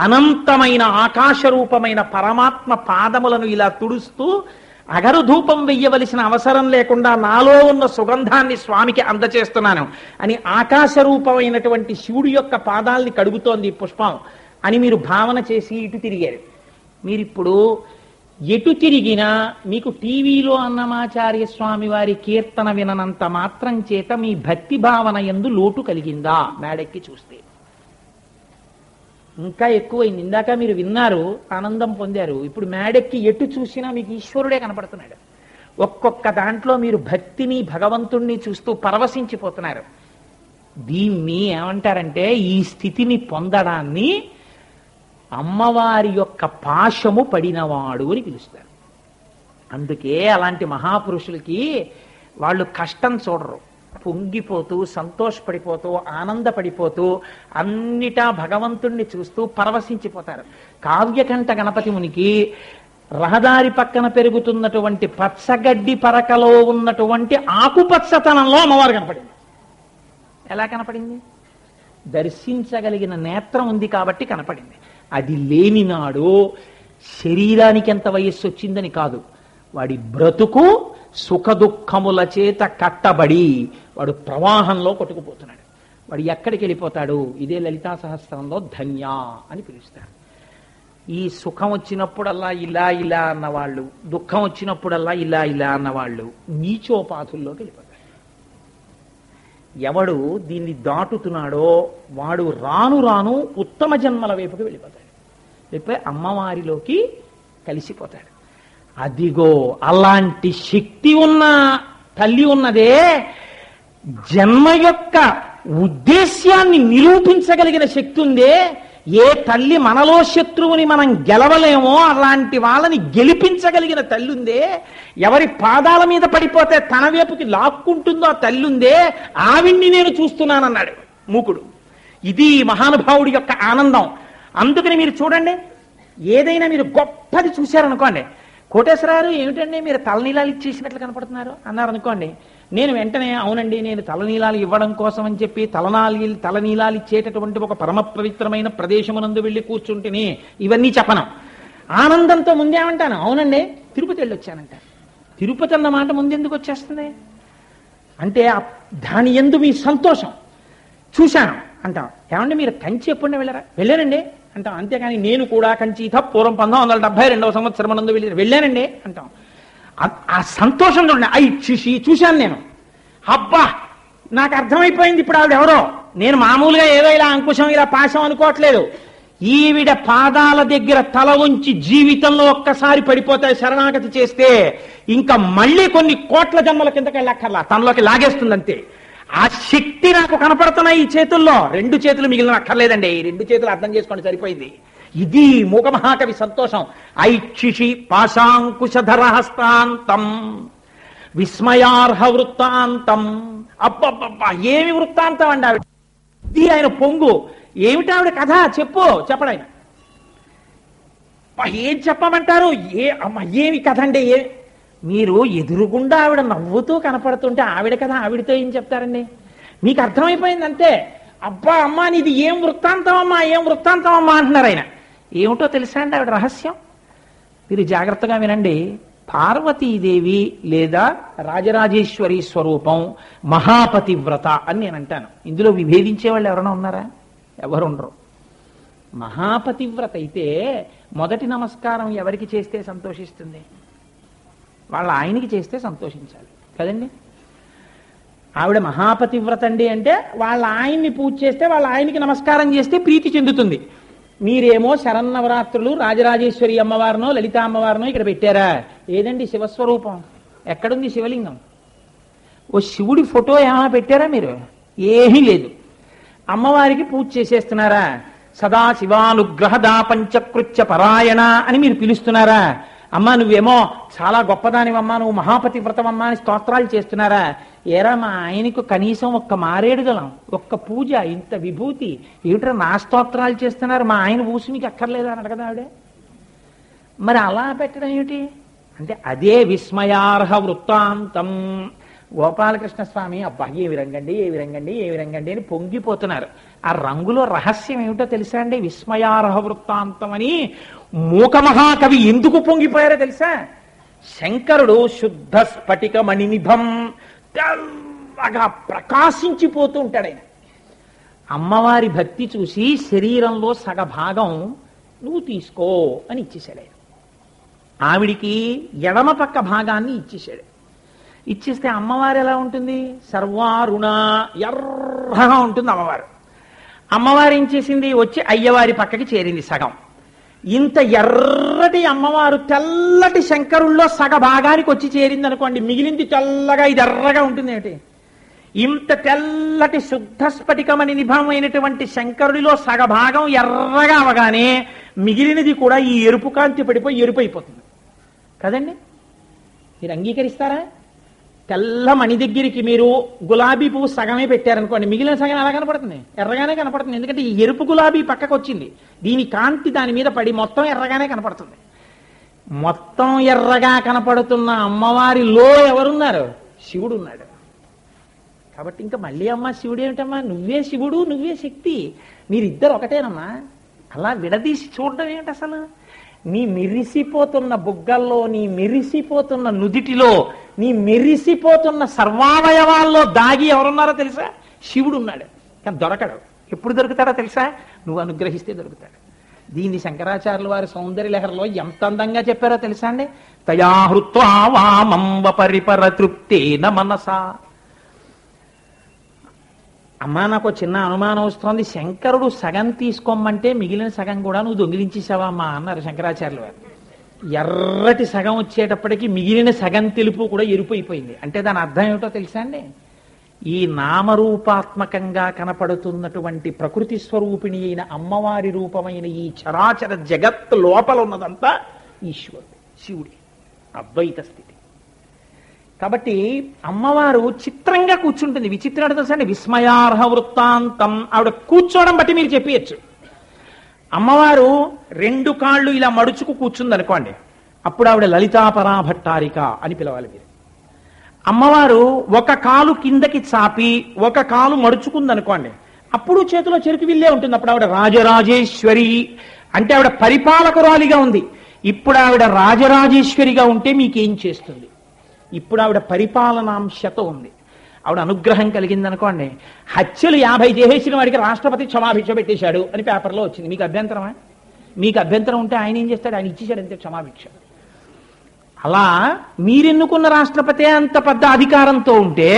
అనంతమైన ఆకాశ రూపమైన పరమాత్మ పాదములను ఇలా తుడుస్తూ అగరు ధూపం వెయ్యవలసిన అవసరం లేకుండా నాలో ఉన్న సుగంధాన్ని స్వామికి అందచేస్తున్నాను అని ఆకాశ రూపమైనటువంటి శివుడి యొక్క పాదాల్ని కడుగుతోంది పుష్పం అని మీరు భావన చేసి ఇటు తిరిగారు. మీరిప్పుడు ఎటు తిరిగినా మీకు టీవీలో అన్నమాచార్య స్వామి వారి కీర్తన విననంత మాత్రం చేత మీ భక్తి భావన యందు లోటు కలిగిందా? మేడెక్కి చూస్తే ఇంకా ఎక్కువైంది. ఇందాక మీరు విన్నారు, ఆనందం పొందారు. ఇప్పుడు మేడెక్కి ఎటు చూసినా మీకు ఈశ్వరుడే కనపడుతున్నాడు. ఒక్కొక్క దాంట్లో మీరు భక్తిని భగవంతుణ్ణి చూస్తూ పరవశించిపోతున్నారు. దీన్ని ఏమంటారంటే, ఈ స్థితిని పొందడాన్ని అమ్మవారి యొక్క పాశము పడినవాడు అని పిలుస్తారు. అందుకే అలాంటి మహాపురుషులకి వాళ్ళు కష్టం చూడరు. పొంగిపోతూ సంతోషపడిపోతూ ఆనందపడిపోతూ అన్నిటా భగవంతుణ్ణి చూస్తూ పరవశించిపోతారు. కావ్యకంఠ గణపతి మునికి రహదారి పక్కన పెరుగుతున్నటువంటి పచ్చగడ్డి పరకలో ఉన్నటువంటి ఆకుపచ్చతనంలో అమ్మవారు కనపడింది. ఎలా కనపడింది? దర్శించగలిగిన నేత్రం ఉంది కాబట్టి కనపడింది. అది లేనినాడు శరీరానికి ఎంత వయస్సు వచ్చిందని కాదు, వాడి బ్రతుకు సుఖదుఖముల చేత కట్టబడి వాడు ప్రవాహంలో కొట్టుకుపోతున్నాడు. వాడు ఎక్కడికి వెళ్ళిపోతాడు? ఇదే లలితా సహస్రంలో ధన్య అని పిలుస్తారు. ఈ సుఖం వచ్చినప్పుడల్లా ఇలా ఇలా అన్నవాళ్ళు, దుఃఖం వచ్చినప్పుడల్లా ఇలా ఇలా అన్నవాళ్ళు నీచోపాధుల్లోకి వెళ్ళిపోతారు. ఎవడు దీన్ని దాటుతున్నాడో వాడు రాను రాను ఉత్తమ జన్మల వైపుకి వెళ్ళిపోతాడు. వెళ్ళిపోయి అమ్మవారిలోకి కలిసిపోతాడు. అదిగో అలాంటి శక్తి ఉన్న తల్లి ఉన్నదే, జన్మ యొక్క ఉద్దేశ్యాన్ని నిరూపించగలిగిన శక్తి ఉందే. ఏ తల్లి మనలో శత్రువుని మనం గెలవలేమో అలాంటి వాళ్ళని గెలిపించగలిగిన తల్లి ఉందే. ఎవరి పాదాల మీద పడిపోతే తన వైపుకి లాక్కుంటుందో ఆ తల్లి ఉందే, ఆవిడ్ని నేను చూస్తున్నానన్నాడు మూకుడు. ఇది మహానుభావుడి యొక్క ఆనందం. అందుకని మీరు చూడండి, ఏదైనా మీరు గొప్పది చూశారనుకోండి, కోటేశ్వరారు ఏమిటండి మీరు తలనీలాలు ఇచ్చేసినట్లు కనపడుతున్నారు అన్నారు అనుకోండి, నేను వెంటనే అవునండి నేను తలనీలాలు ఇవ్వడం కోసం అని చెప్పి తలనీలాలు ఇచ్చేటటువంటి ఒక పరమ పవిత్రమైన ప్రదేశమునందు వెళ్ళి కూర్చుంటేనే ఇవన్నీ చెప్పను. ఆనందంతో ముందేమంటాను, అవునండి తిరుపతి వెళ్ళి వచ్చానంట. తిరుపతి అన్న మాట ముందెందుకు వచ్చేస్తుంది అంటే దాని యందు మీ సంతోషం చూశాను అంటాం. ఏమంటే మీరు కంచి ఎప్పుడైనా వెళ్ళారా? వెళ్ళానండి అంటాం. అంతేకాని నేను కూడా కంచి పూర్వం 1972వ సంవత్సరం నందు వెళ్ళానండి అంటాం. ఆ సంతోషం చూడండి. చూశాను నేను, అబ్బా నాకు అర్థమైపోయింది ఇప్పుడు ఆవిడ ఎవరో. నేను మామూలుగా ఏదో ఇలా అంకుశం ఇలా పాశం అనుకోవట్లేదు. ఈవిడ పాదాల దగ్గర తల ఉంచి జీవితంలో ఒక్కసారి పడిపోతాయి శరణాగతి చేస్తే ఇంకా మళ్ళీ కొన్ని కోట్ల జన్మల కిందకి వెళ్ళక్కర్లా, తనలోకి లాగేస్తుంది అంతే. ఆ శక్తి నాకు కనపడుతున్నాయి ఈ చేతుల్లో. 2 చేతులు మిగిలిన అక్కర్లేదండి, ఈ 2 చేతులు అర్థం చేసుకోండి సరిపోయింది. ఇది మూక మహాకవి సంతోషం. ఐక్షిషి పాశాంకుశధరహస్తాంతం విస్మయార్హ వృత్తాంతం. అబ్బబ్బబ్బా ఏమి వృత్తాంతం అండి ఆవిడ. ఇది ఆయన పొంగు. ఏమిటావిడ కథ చెప్పడాయన. ఏం చెప్పమంటారు? ఏమి కథ అంటే మీరు ఎదురుగుండా ఆవిడ నవ్వుతూ కనపడుతుంటే ఆవిడ కథ ఆవిడతో ఏం చెప్తారండి? మీకు అర్థమైపోయింది అంతే. అబ్బా అమ్మా నీది ఏం వృత్తాంతం అమ్మా, ఏం వృత్తాంతం అమ్మా అంటున్నారు ఆయన. ఏమిటో తెలుసా అండి ఆవిడ రహస్యం? మీరు జాగ్రత్తగా వినండి. పార్వతీదేవి లేదా రాజరాజేశ్వరి స్వరూపం మహాపతివ్రత అని నేను అంటాను. ఇందులో విభేదించే వాళ్ళు ఎవరైనా ఉన్నారా? ఎవరు ఉండరు. మహాపతివ్రత అయితే మొదటి నమస్కారం ఎవరికి చేస్తే సంతోషిస్తుంది? వాళ్ళ ఆయనకి చేస్తే సంతోషించాలి కదండి. ఆవిడ మహాపతివ్రత అండి అంటే వాళ్ళ ఆయన్ని పూజ చేస్తే వాళ్ళ ఆయనకి నమస్కారం చేస్తే ప్రీతి చెందుతుంది. మీరేమో శరన్నవరాత్రులు రాజరాజేశ్వరి అమ్మవారినో లలితా అమ్మవారినో ఇక్కడ పెట్టారా? ఏదండి శివస్వరూపం? ఎక్కడుంది శివలింగం? ఓ శివుడి ఫోటో ఏమైనా పెట్టారా మీరు? ఏమీ లేదు. అమ్మవారికి పూజ చేసేస్తున్నారా? సదాశివానుగ్రహదా పంచకృత్య పరాయణ అని మీరు పిలుస్తున్నారా? అమ్మా నువ్వేమో చాలా గొప్పదానివమ్మా, నువ్వు మహాపతి వ్రతమమ్మా అని స్తోత్రాలు చేస్తున్నారా? ఏరా మా ఆయనకు కనీసం ఒక్క మారేడుగలం, ఒక్క పూజ, ఇంత విభూతి ఏమిట్రా నా స్తోత్రాలు చేస్తున్నారు, మా ఆయన ఊసి మీకు అక్కర్లేదా అని అడగదా ఆవిడే? మరి అలా పెట్టడం ఏమిటి అంటే అదే విస్మయార్హ వృత్తాంతం. గోపాలకృష్ణ స్వామి అబ్బా ఏవి రంగండి ఏవి రంగండి ఏవి రంగండి అని పొంగిపోతున్నారు. ఆ రంగులో రహస్యం ఏమిటో తెలుసా అండి? విస్మయార్హ వృత్తాంతం అని మూక మహాకవి ఎందుకు పొంగిపోయారో తెలుసా? శంకరుడు శుద్ధ స్ఫటిక మణినిభం తెల్లగా ప్రకాశించిపోతూ ఉంటాడు ఆయన. అమ్మవారి భక్తి చూసి శరీరంలో సగభాగం నువ్వు తీసుకో అని ఇచ్చేశాడు ఆయన. ఆవిడికి ఎడమ పక్క భాగాన్ని ఇచ్చేశాడు. ఇచ్చేస్తే అమ్మవారు ఎలా ఉంటుంది? సర్వారుణ ఎర్రగా ఉంటుంది అమ్మవారు. అమ్మవారు ఏం చేసింది? వచ్చి అయ్యవారి పక్కకి చేరింది సగం. ఇంత ఎర్రటి అమ్మవారు తెల్లటి శంకరుల్లో సగ భాగానికి వచ్చి చేరింది అనుకోండి, మిగిలింది తెల్లగా ఇది ఎర్రగా ఉంటుంది ఏమిటి? ఇంత తెల్లటి శుద్ధ స్ఫటికమని నిభమైనటువంటి శంకరుడిలో సగ భాగం ఎర్రగా అవగానే మిగిలినది కూడా ఈ ఎరుపు కాంతి పడిపోయి ఎరుపు అయిపోతుంది కదండి. మీరు అంగీకరిస్తారా? తెల్ల మణి దగ్గరికి మీరు గులాబీ పువ్వు సగమే పెట్టారనుకోండి, మిగిలిన సగం ఎలా కనపడుతుంది? ఎర్రగానే కనపడుతుంది. ఎందుకంటే ఈ ఎరుపు గులాబీ పక్కకు వచ్చింది, దీని కాంతి దాని మీద పడి మొత్తం ఎర్రగానే కనపడుతుంది. మొత్తం ఎర్రగా కనపడుతున్న అమ్మవారిలో ఎవరున్నారు? శివుడు ఉన్నాడు. కాబట్టి ఇంకా మళ్ళీ అమ్మ శివుడు ఏమిటమ్మా? నువ్వే శివుడు నువ్వే శక్తి, మీరిద్దరు ఒకటేనమ్మా. అలా విడదీసి చూడడం ఏమిటి అసలు? నీ మెరిసిపోతున్న బుగ్గల్లో, నీ మెరిసిపోతున్న నుదిటిలో, నీ మెరిసిపోతున్న సర్వావయవాల్లో దాగి ఎవరున్నారో తెలుసా? శివుడు ఉన్నాడు. కానీ దొరకడు. ఎప్పుడు దొరుకుతాడో తెలుసా? నువ్వు అనుగ్రహిస్తే దొరుకుతాడు. దీన్ని శంకరాచార్యుల వారి సౌందర్య లహరిలో ఎంత అందంగా చెప్పారో తెలుసా అండి? తయాహృత్వా వామంబ పరిపర తృప్తేన మనసా. అమ్మా నాకు చిన్న అనుమానం వస్తోంది, శంకరుడు సగం తీసుకోమంటే మిగిలిన సగం కూడా నువ్వు దొంగిలించేసావా అమ్మా అన్నారు శంకరాచార్యుల వారు. ఎర్రటి సగం వచ్చేటప్పటికి మిగిలిన సగం తెలుపు కూడా ఎరుపు అయిపోయింది. అంటే దాని అర్థం ఏమిటో తెలుసా అండి? ఈ నామరూపాత్మకంగా కనపడుతున్నటువంటి ప్రకృతి స్వరూపిణి అయిన అమ్మవారి రూపమైన ఈ చరాచర జగత్ లోపల ఉన్నదంతా ఈశ్వరుడు, శివుడి అద్వైత స్థితి. కాబట్టి అమ్మవారు చిత్రంగా కూర్చుంటుంది. విచిత్రం తెలుసా అండి? విస్మయార్హ వృత్తాంతం. ఆవిడ కూర్చోవడం బట్టి మీరు చెప్పేయచ్చు. అమ్మవారు రెండు కాళ్ళు ఇలా మడుచుకు కూర్చుంది అనుకోండి, అప్పుడు ఆవిడ లలితాపరా భట్టారిక అని పిలవాలి మీరు. అమ్మవారు ఒక కాలు కిందకి చాపి ఒక కాలు మడుచుకుంది అనుకోండి, అప్పుడు చేతిలో చెరుకు విల్లే ఉంటుంది. అప్పుడు ఆవిడ రాజరాజేశ్వరి అంటే ఆవిడ పరిపాలకురాలిగా ఉంది. ఇప్పుడు ఆవిడ రాజరాజేశ్వరిగా ఉంటే మీకేం చేస్తుంది? ఇప్పుడు ఆవిడ పరిపాలనాంశతో ఉంది. ఆవిడ అనుగ్రహం కలిగింది అనుకోండి, హత్యలు 50 చేసేసిన వాడికి రాష్ట్రపతి క్షమాభిక్ష పెట్టేశాడు అని పేపర్లో వచ్చింది. మీకు అభ్యంతరమా? మీకు అభ్యంతరం ఉంటే ఆయన ఏం చేస్తాడు? ఆయన ఇచ్చేశాడు అంతే క్షమాభిక్ష. అలా మీరెన్నుకున్న రాష్ట్రపతి అంత పెద్ద అధికారంతో ఉంటే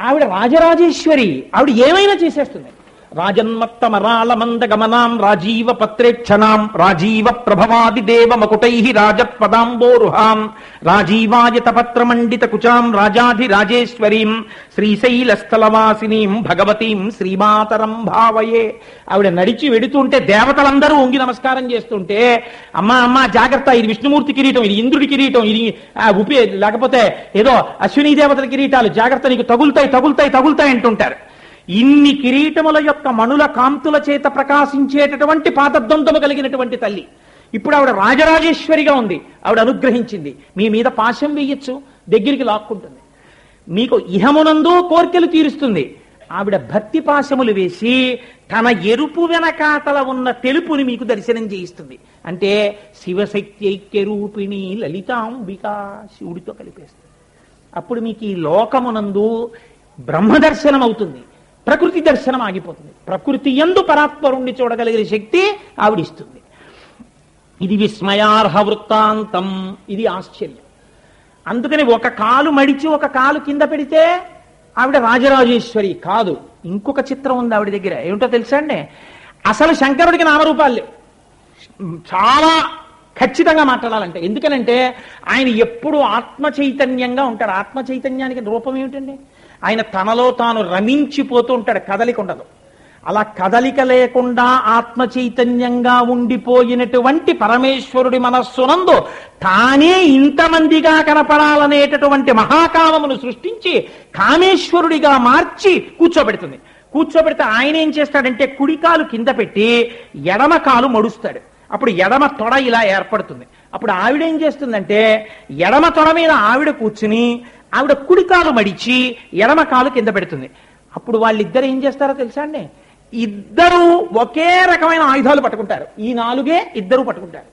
ఆవిడ రాజరాజేశ్వరి, ఆవిడ ఏమైనా చేసేస్తుంది. రాజన్మత్తమరాళ మంద గమనాం రాజీవ పత్రేక్షణాం రాజీవ ప్రభవాది దేవ మకుటై రాజత్పదాంబోరుహాం రాజీవాయత పత్రమండిత కుచాం రాజాధి రాజేశ్వరీం శ్రీశైలస్థలవాసినీం భగవతీం శ్రీమాతరం భావయే. ఆవిడ నడిచి వెడుతుంటే దేవతలందరూ వంగి నమస్కారం చేస్తుంటే, అమ్మా అమ్మా జాగ్రత్త, ఇది విష్ణుమూర్తి కిరీటం, ఇది ఇంద్రుడి కిరీటం, ఇది లేకపోతే ఏదో అశ్వినీ దేవతల కిరీటాలు, జాగ్రత్త నీకు తగులుతాయి తగులుతాయి తగులుతాయి అంటుంటారు. ఇన్ని కిరీటముల యొక్క మణుల కాంతుల చేత ప్రకాశించేటటువంటి పాదద్వంతము కలిగినటువంటి తల్లి ఇప్పుడు ఆవిడ రాజరాజేశ్వరిగా ఉంది. ఆవిడ అనుగ్రహించింది. మీ మీద పాశం వేయచ్చు, దగ్గరికి లాక్కుంటుంది, మీకు ఇహమునందు కోర్కెలు తీరుస్తుంది. ఆవిడ భక్తి పాశములు వేసి తన ఎరుపు వెనకాతల ఉన్న తెలుపుని మీకు దర్శనం చేయిస్తుంది. అంటే శివశక్తి ఐక్య రూపిణి లలితాంబిక, శివుడితో కలిపేస్తుంది. అప్పుడు మీకు ఈ లోకమునందు బ్రహ్మదర్శనం అవుతుంది, ప్రకృతి దర్శనం ఆగిపోతుంది. ప్రకృతి యందు పరాత్పరుణ్ణి చూడగలిగిన శక్తి ఆవిడిస్తుంది. ఇది విస్మయార్హ వృత్తాంతం, ఇది ఆశ్చర్యం. అందుకని ఒక కాలు మడిచి ఒక కాలు కింద పెడితే ఆవిడ రాజరాజేశ్వరి కాదు. ఇంకొక చిత్రం ఉంది ఆవిడ దగ్గర, ఏమిటో తెలుసా అండి? అసలు శంకరుడికి నామరూపాలు లేవు. చాలా ఖచ్చితంగా మాట్లాడాలంటే, ఎందుకనంటే ఆయన ఎప్పుడు ఆత్మ చైతన్యంగా ఉంటాడు. ఆత్మ చైతన్యానికి రూపం ఏమిటండి? ఆయన తనలో తాను రమించిపోతూ ఉంటాడు, కదలిక ఉండదు. అలా కదలిక లేకుండా ఆత్మ చైతన్యంగా ఉండిపోయినటువంటి పరమేశ్వరుడి మనస్సునందు తానే ఇంతమందిగా కనపడాలనేటటువంటి మహాకామమును సృష్టించి కామేశ్వరుడిగా మార్చి కూర్చోబెడుతుంది. కూర్చోబెడితే ఆయన ఏం చేస్తాడంటే కుడికాలు కింద పెట్టి ఎడమ కాలు మడుస్తాడు. అప్పుడు ఎడమ తొడ ఇలా ఏర్పడుతుంది. అప్పుడు ఆవిడ ఏం చేస్తుందంటే ఎడమ తొడ మీద ఆవిడ కూర్చుని ఆవిడ కుడికాలు మడిచి ఎడమ కాలు కింద పెడుతుంది. అప్పుడు వాళ్ళిద్దరు ఏం చేస్తారో తెలుసా అండి, ఇద్దరు ఒకే రకమైన ఆయుధాలు పట్టుకుంటారు. ఈ నాలుగే ఇద్దరు పట్టుకుంటారు.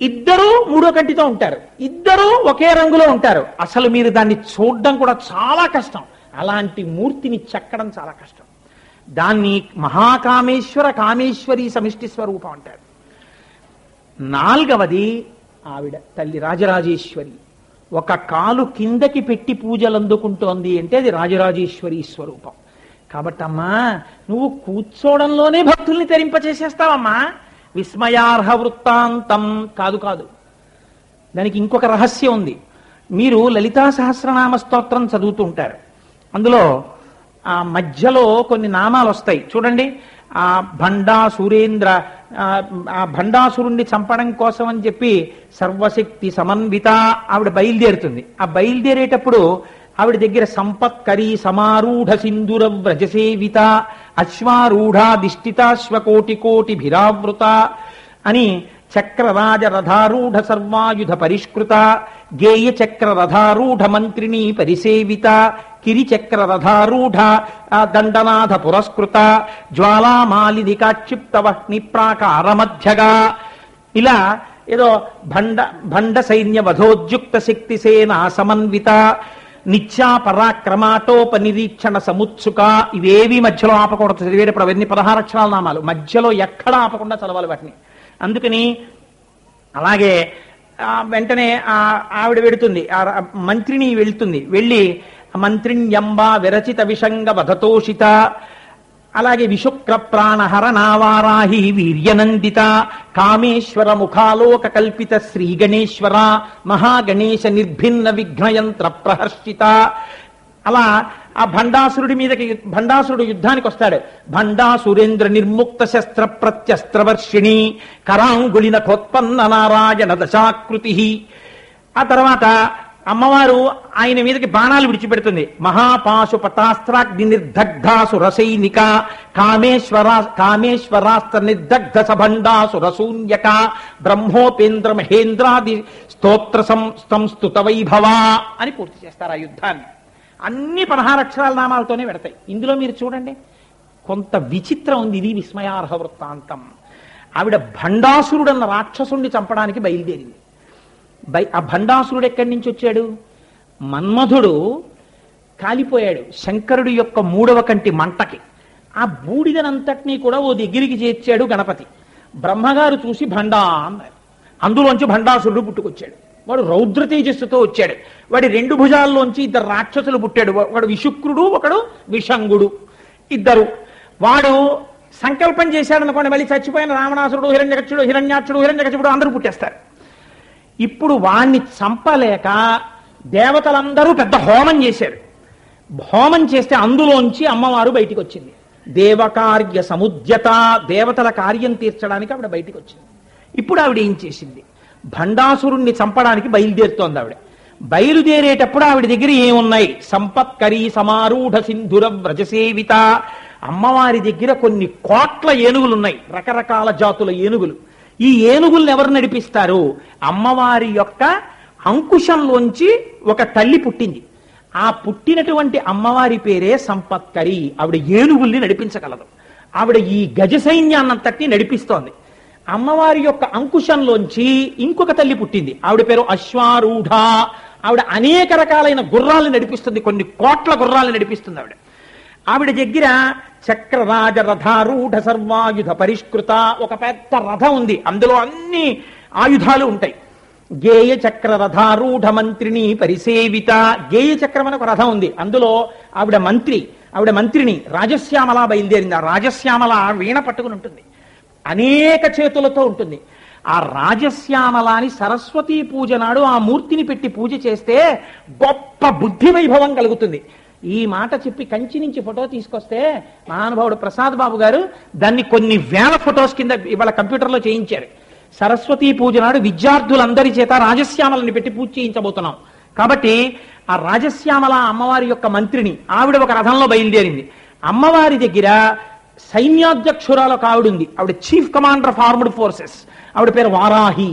ఇద్దరు మూడో కంటితో ఉంటారు. ఇద్దరు ఒకే రంగులో ఉంటారు. అసలు మీరు దాన్ని చూడడం కూడా చాలా కష్టం. అలాంటి మూర్తిని చెక్కడం చాలా కష్టం. దాన్ని మహాకామేశ్వర కామేశ్వరి సమిష్టి స్వరూపం అంటారు. నాలుగవది ఆవిడ తల్లి రాజరాజేశ్వరి. ఒక కాలు కిందకి పెట్టి పూజలు అందుకుంటోంది అంటే అది రాజరాజేశ్వరి స్వరూపం. కాబట్టమ్మా నువ్వు కూర్చోవడంలోనే భక్తుల్ని తరింపచేసేస్తావమ్మా. విస్మయార్హ వృత్తాంతం కాదు కాదు, దానికి ఇంకొక రహస్యం ఉంది. మీరు లలితా సహస్రనామ స్తోత్రం చదువుతూ ఉంటారు. అందులో ఆ మధ్యలో కొన్ని నామాలు వస్తాయి చూడండి. ఆ భండాసురేంద్ర, ఆ భండాసురుణ్ణి చంపడం కోసం అని చెప్పి సర్వశక్తి సమన్విత ఆవిడ బయలుదేరుతుంది. ఆ బయలుదేరేటప్పుడు ఆవిడ దగ్గర సంపత్కరీ సమారూఢ సింధుర వ్రజసేవిత అశ్వారూఢాధిష్ఠితాశ్వకోటి కోటి భిరావృత అని చక్రరాజ రథారూఢ సర్వాయుధ పరిష్కృత గేయ చక్ర రథారూఢ మంత్రిణీ పరిసేవిత కిరిచక్ర రథారూఢ దండనాథ పురస్కృత జ్వాలామాలినికాక్షిప్త వహ్ని ప్రాకార మధ్యగా ఇలా ఏదో భండ సైన్య వధోద్యుక్త శక్తి సేనా సమన్విత నిత్యా పరాక్రమాటోపనిరీక్షణ సముత్సుక. ఇవేవి మధ్యలో ఆపకూడదు చదివేటప్పుడు. అవన్నీ 16 అక్షరాల నామాలు. మధ్యలో ఎక్కడా ఆపకుండా చదవాలి వాటిని. అందుకని అలాగే వెంటనే ఆవిడ వెడుతుంది, మంత్రిని వెళ్తుంది. వెళ్ళి మంత్రిణ్యంబా విరచిత విషంగ వధతోషిత, అలాగే విశుక్ర ప్రాణహర నావారాహి వీర్యనందిత కామేశ్వర ముఖాలోక కల్పిత శ్రీ గణేశ్వర మహాగణేశ నిర్భిన్న విఘ్నయంత్ర ప్రహర్షిత. అలా ఆ భండాసురుడు యుద్ధానికి వస్తాడు. భండాసురేంద్ర నిర్ముక్త శస్త్ర ప్రత్యస్త్రవర్షిణి కరాంగుళిన కోత్పన్న నారాయణ దశాకృతి. ఆ తర్వాత అమ్మవారు ఆయన మీదకి బాణాలు విడిచిపెడుతుంది. మహాపాశుపతాస్త్రాగ్ని నిర్దగ్ధాసుర సైనిక కామేశ్వరాస్త్ర నిర్దగ్ధ సభండాసుర శూన్యక బ్రహ్మోపేంద్ర మహేంద్రాది స్తోత్ర సంస్తుత వైభవ అని పూర్తి చేస్తారు ఆ యుద్ధాన్ని. అన్ని 16 అక్షరాల నామాలతోనే పెడతాయి. ఇందులో మీరు చూడండి కొంత విచిత్రం ఉంది. ఇది విస్మయార్హ వృత్తాంతం. ఆవిడ భండాసురుడన్న రాక్షసుణ్ణి చంపడానికి బయలుదేరింది. ఆ భండాసురుడు ఎక్కడి నుంచి వచ్చాడు? మన్మధుడు కాలిపోయాడు శంకరుడి యొక్క 3వ కంటి మంటకి. ఆ బూడిదనంతటినీ కూడా ఓ దగ్గరికి చేర్చాడు గణపతి. బ్రహ్మగారు చూసి భండా అన్నారు. అందులోంచి భండాసురుడు పుట్టుకొచ్చాడు. వాడు రౌద్ర తేజస్సుతో వచ్చాడు. వాడి 2 భుజాల్లోంచి 2 రాక్షసులు పుట్టాడు. ఒకడు విశుక్రుడు, ఒకడు విషంగుడు, ఇద్దరు. వాడు సంకల్పం చేశాడు అనుకోండి, మళ్ళీ చచ్చిపోయిన రావణాసురుడు, హిరణ్యాక్షుడు అందరూ పుట్టేస్తారు. ఇప్పుడు వాణ్ణి చంపలేక దేవతలందరూ పెద్ద హోమం చేశారు. హోమం చేస్తే అందులోంచి అమ్మవారు బయటికి వచ్చింది. దేవకార్య సముద్యత, దేవతల కార్యం తీర్చడానికి ఆవిడ బయటికి వచ్చింది. ఇప్పుడు ఆవిడ ఏం చేసింది? భండాసురుణ్ణి చంపడానికి బయలుదేరుతోంది ఆవిడ. బయలుదేరేటప్పుడు ఆవిడ దగ్గర ఏమున్నాయి? సంపత్కరీ సమారూఢ సింధుర వ్రజసేవిత. అమ్మవారి దగ్గర కొన్ని కోట్ల ఏనుగులున్నాయి, రకరకాల జాతుల ఏనుగులు. ఈ ఏనుగుల్ని ఎవరు నడిపిస్తారు? అమ్మవారి యొక్క అంకుశంలోంచి ఒక తల్లి పుట్టింది. ఆ పుట్టినటువంటి అమ్మవారి పేరే సంపత్కరి. ఆవిడ ఏనుగుల్ని నడిపించగలదు. ఆవిడ ఈ గజ సైన్యాన్నంతటినీ నడిపిస్తోంది. అమ్మవారి యొక్క అంకుశంలోంచి ఇంకొక తల్లి పుట్టింది. ఆవిడ పేరు అశ్వారూఢ. ఆవిడ అనేక రకాలైన గుర్రాలను నడిపిస్తుంది. కొన్ని కోట్ల గుర్రాలను నడిపిస్తుంది ఆవిడ. ఆవిడ దగ్గర చక్రరాజ రథారూఢ సర్వాయుధ పరిష్కృత, ఒక పెద్ద రథం ఉంది. అందులో అన్ని ఆయుధాలు ఉంటాయి. గేయ చక్ర రథారూఢ మంత్రిని పరిసేవిత. గేయ చక్రం అని ఒక రథం ఉంది. అందులో ఆవిడ మంత్రిని రాజశ్యామల బయలుదేరింది. ఆ రాజశ్యామల వీణ పట్టుకుని ఉంటుంది, అనేక చేతులతో ఉంటుంది. ఆ రాజశ్యామలాని సరస్వతీ పూజ నాడు ఆ మూర్తిని పెట్టి పూజ చేస్తే గొప్ప బుద్ధి వైభవం కలుగుతుంది. ఈ మాట చెప్పి కంచి నుంచి ఫోటో తీసుకొస్తే మహానుభావుడు ప్రసాద్ బాబు గారు దాన్ని కొన్ని వేల ఫొటోస్ కింద ఇవాళ కంప్యూటర్లో చేయించారు. సరస్వతీ పూజ నాడు విద్యార్థులందరి చేత రాజశ్యామలని పెట్టి పూజ చేయించబోతున్నాం. కాబట్టి ఆ రాజశ్యామల అమ్మవారి యొక్క మంత్రిని, ఆవిడ ఒక రథంలో బయలుదేరింది. అమ్మవారి దగ్గర సైన్యాధ్యక్షురాలు ఒక ఆవిడ ఉంది. ఆవిడ chief commander of armed forces. ఆవిడ పేరు వారాహి.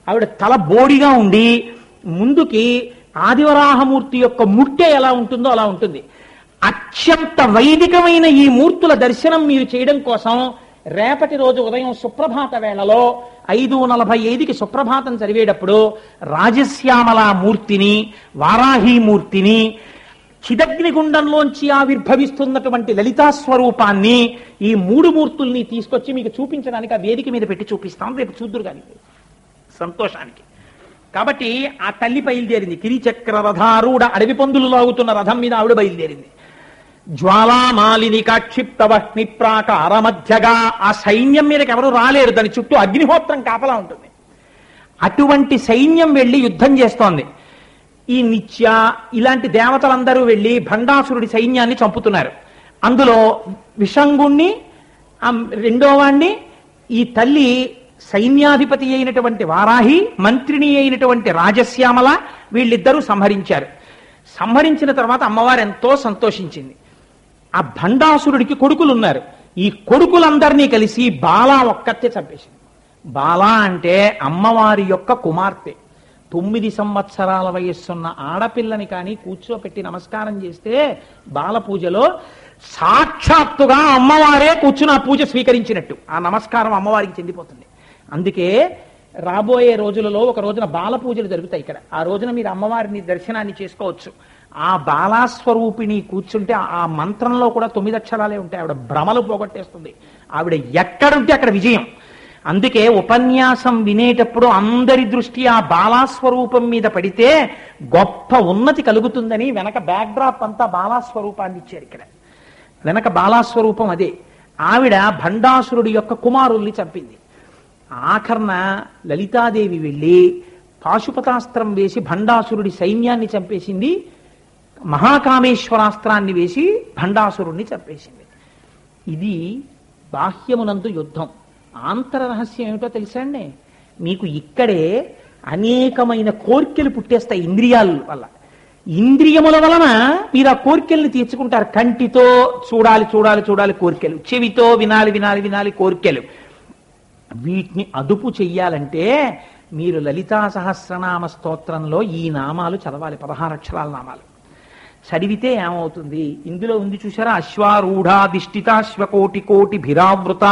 ఆవిడ తల బోడిగా ఉండి ముందుకి ఆదివరాహమూర్తి యొక్క ముట్టె ఎలా ఉంటుందో అలా ఉంటుంది. అత్యంత వైదికమైన ఈ మూర్తుల దర్శనం మీరు చేయడం కోసం రేపటి రోజు ఉదయం సుప్రభాత వేళలో 5:45కి సుప్రభాతం చదివేటప్పుడు రాజశ్యామల మూర్తిని, వారాహి మూర్తిని, చిదగ్నిగుండంలోంచి ఆవిర్భవిస్తున్నటువంటి లలితా స్వరూపాన్ని, ఈ 3 మూర్తుల్ని తీసుకొచ్చి మీకు చూపించడానికి ఆ వేదిక మీద పెట్టి చూపిస్తాం. రేపు చూద్దురు కానీ సంతోషానికి. కాబట్టి ఆ తల్లి బయలుదేరింది. కిరిచక్ర రథారూఢ, అడవి పందులు లాగుతున్న రథం మీద ఆవిడ బయలుదేరింది. జ్వాలామాలిని కాక్షిప్తవహ్ని ప్రాకార మధ్యగా, ఆ సైన్యం మీదకి ఎవరు రాలేరు, దాని చుట్టూ అగ్నిహోత్రం కాపలా ఉంటుంది. అటువంటి సైన్యం వెళ్లి యుద్ధం చేస్తోంది. ఈ నిత్య ఇలాంటి దేవతలందరూ వెళ్లి భండాసురుడి సైన్యాన్ని చంపుతున్నారు. అందులో విషంగుణ్ణి, రెండో వాణ్ణి, ఈ తల్లి సైన్యాధిపతి అయినటువంటి వారాహి, మంత్రిని అయినటువంటి రాజశ్యామల, వీళ్ళిద్దరూ సంహరించారు. సంహరించిన తర్వాత అమ్మవారు ఎంతో సంతోషించింది. ఆ భండాసురుడికి కొడుకులున్నారు. ఈ కొడుకులందరినీ కలిసి బాలా ఒక్కతే చంపేసింది. బాలా అంటే అమ్మవారి యొక్క కుమార్తె. 9 సంవత్సరాల వయస్సున్న ఆడపిల్లని కానీ కూర్చోపెట్టి నమస్కారం చేస్తే బాల పూజలో సాక్షాత్తుగా అమ్మవారే కూర్చుని ఆ పూజ స్వీకరించినట్టు ఆ నమస్కారం అమ్మవారికి చెందిపోతుంది. అందుకే రాబోయే రోజులలో ఒక రోజున బాల పూజలు జరుగుతాయి ఇక్కడ. ఆ రోజున మీరు అమ్మవారిని దర్శనాన్ని చేసుకోవచ్చు. ఆ బాలాస్వరూపిణి కూర్చుంటే ఆ మంత్రంలో కూడా 9 అక్షరాలే ఉంటాయి. ఆవిడ భ్రమలు పోగొట్టేస్తుంది. ఆవిడ ఎక్కడుంటే అక్కడ విజయం. అందుకే ఉపన్యాసం వినేటప్పుడు అందరి దృష్టి ఆ బాలాస్వరూపం మీద పడితే గొప్ప ఉన్నతి కలుగుతుందని వెనక బ్యాక్డ్రాప్ అంతా బాలాస్వరూపాన్ని ఇచ్చారు. ఇక్కడ వెనక బాలాస్వరూపం అదే. ఆవిడ భండాసురుడి యొక్క కుమారుల్ని చంపింది. ఆఖరణ లలితాదేవి వెళ్ళి పాశుపతాస్త్రం వేసి భండాసురుడి సైన్యాన్ని చంపేసింది. మహాకామేశ్వరాస్త్రాన్ని వేసి భండాసురుడిని చంపేసింది. ఇది బాహ్యమునందు యుద్ధం. ఆంతర రహస్యం ఏమిటో తెలుసా అండి? మీకు ఇక్కడే అనేకమైన కోర్కెలు పుట్టేస్తాయి ఇంద్రియాల వల్ల. ఇంద్రియముల వలన మీరు ఆ కోర్కెల్ని తీర్చుకుంటారు. కంటితో చూడాలి చూడాలి చూడాలి కోర్కెలు, చెవితో వినాలి వినాలి వినాలి కోర్కెలు. వీటిని అదుపు చెయ్యాలంటే మీరు లలితా సహస్రనామ స్తోత్రంలో ఈ నామాలు చదవాలి. 16 అక్షరాల నామాలు చదివితే ఏమవుతుంది? ఇందులో ఉంది చూసారా, అశ్వారూఢాధిష్ఠితాశ్వకోటి కోటి భిరావృత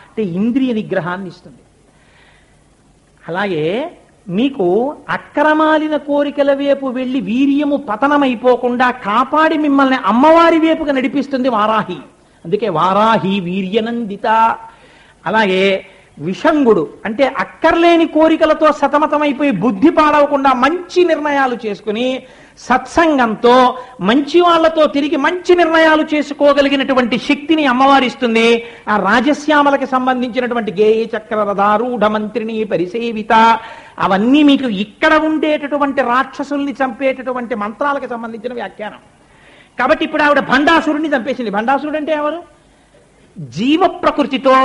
అంటే ఇంద్రియ నిగ్రహాన్ని ఇస్తుంది. అలాగే మీకు అక్రమాలిన కోరికల వైపు వెళ్లి వీర్యము పతనమైపోకుండా కాపాడి మిమ్మల్ని అమ్మవారి వైపుగా నడిపిస్తుంది వారాహి. అందుకే వారాహి వీర్యనందిత. అలాగే విషంగుడు అంటే అక్కర్లేని కోరికలతో సతమతమైపోయి బుద్ధి పాడవకుండా మంచి నిర్ణయాలు చేసుకుని సత్సంగంతో మంచి వాళ్లతో తిరిగి మంచి నిర్ణయాలు చేసుకోగలిగినటువంటి శక్తిని అమ్మవారిస్తుంది. ఆ రాజశ్యామలకి సంబంధించినటువంటి గేయ చక్ర రథారూఢ మంత్రిని పరిసేవిత అవన్నీ మీకు ఇక్కడ ఉండేటటువంటి రాక్షసుల్ని చంపేటటువంటి మంత్రాలకు సంబంధించిన వ్యాఖ్యానం. కాబట్టి ఇప్పుడు ఆవిడ భండాసురుడిని చంపేసింది. భండాసురుడు అంటే ఎవరు? జీవ ప్రకృతితో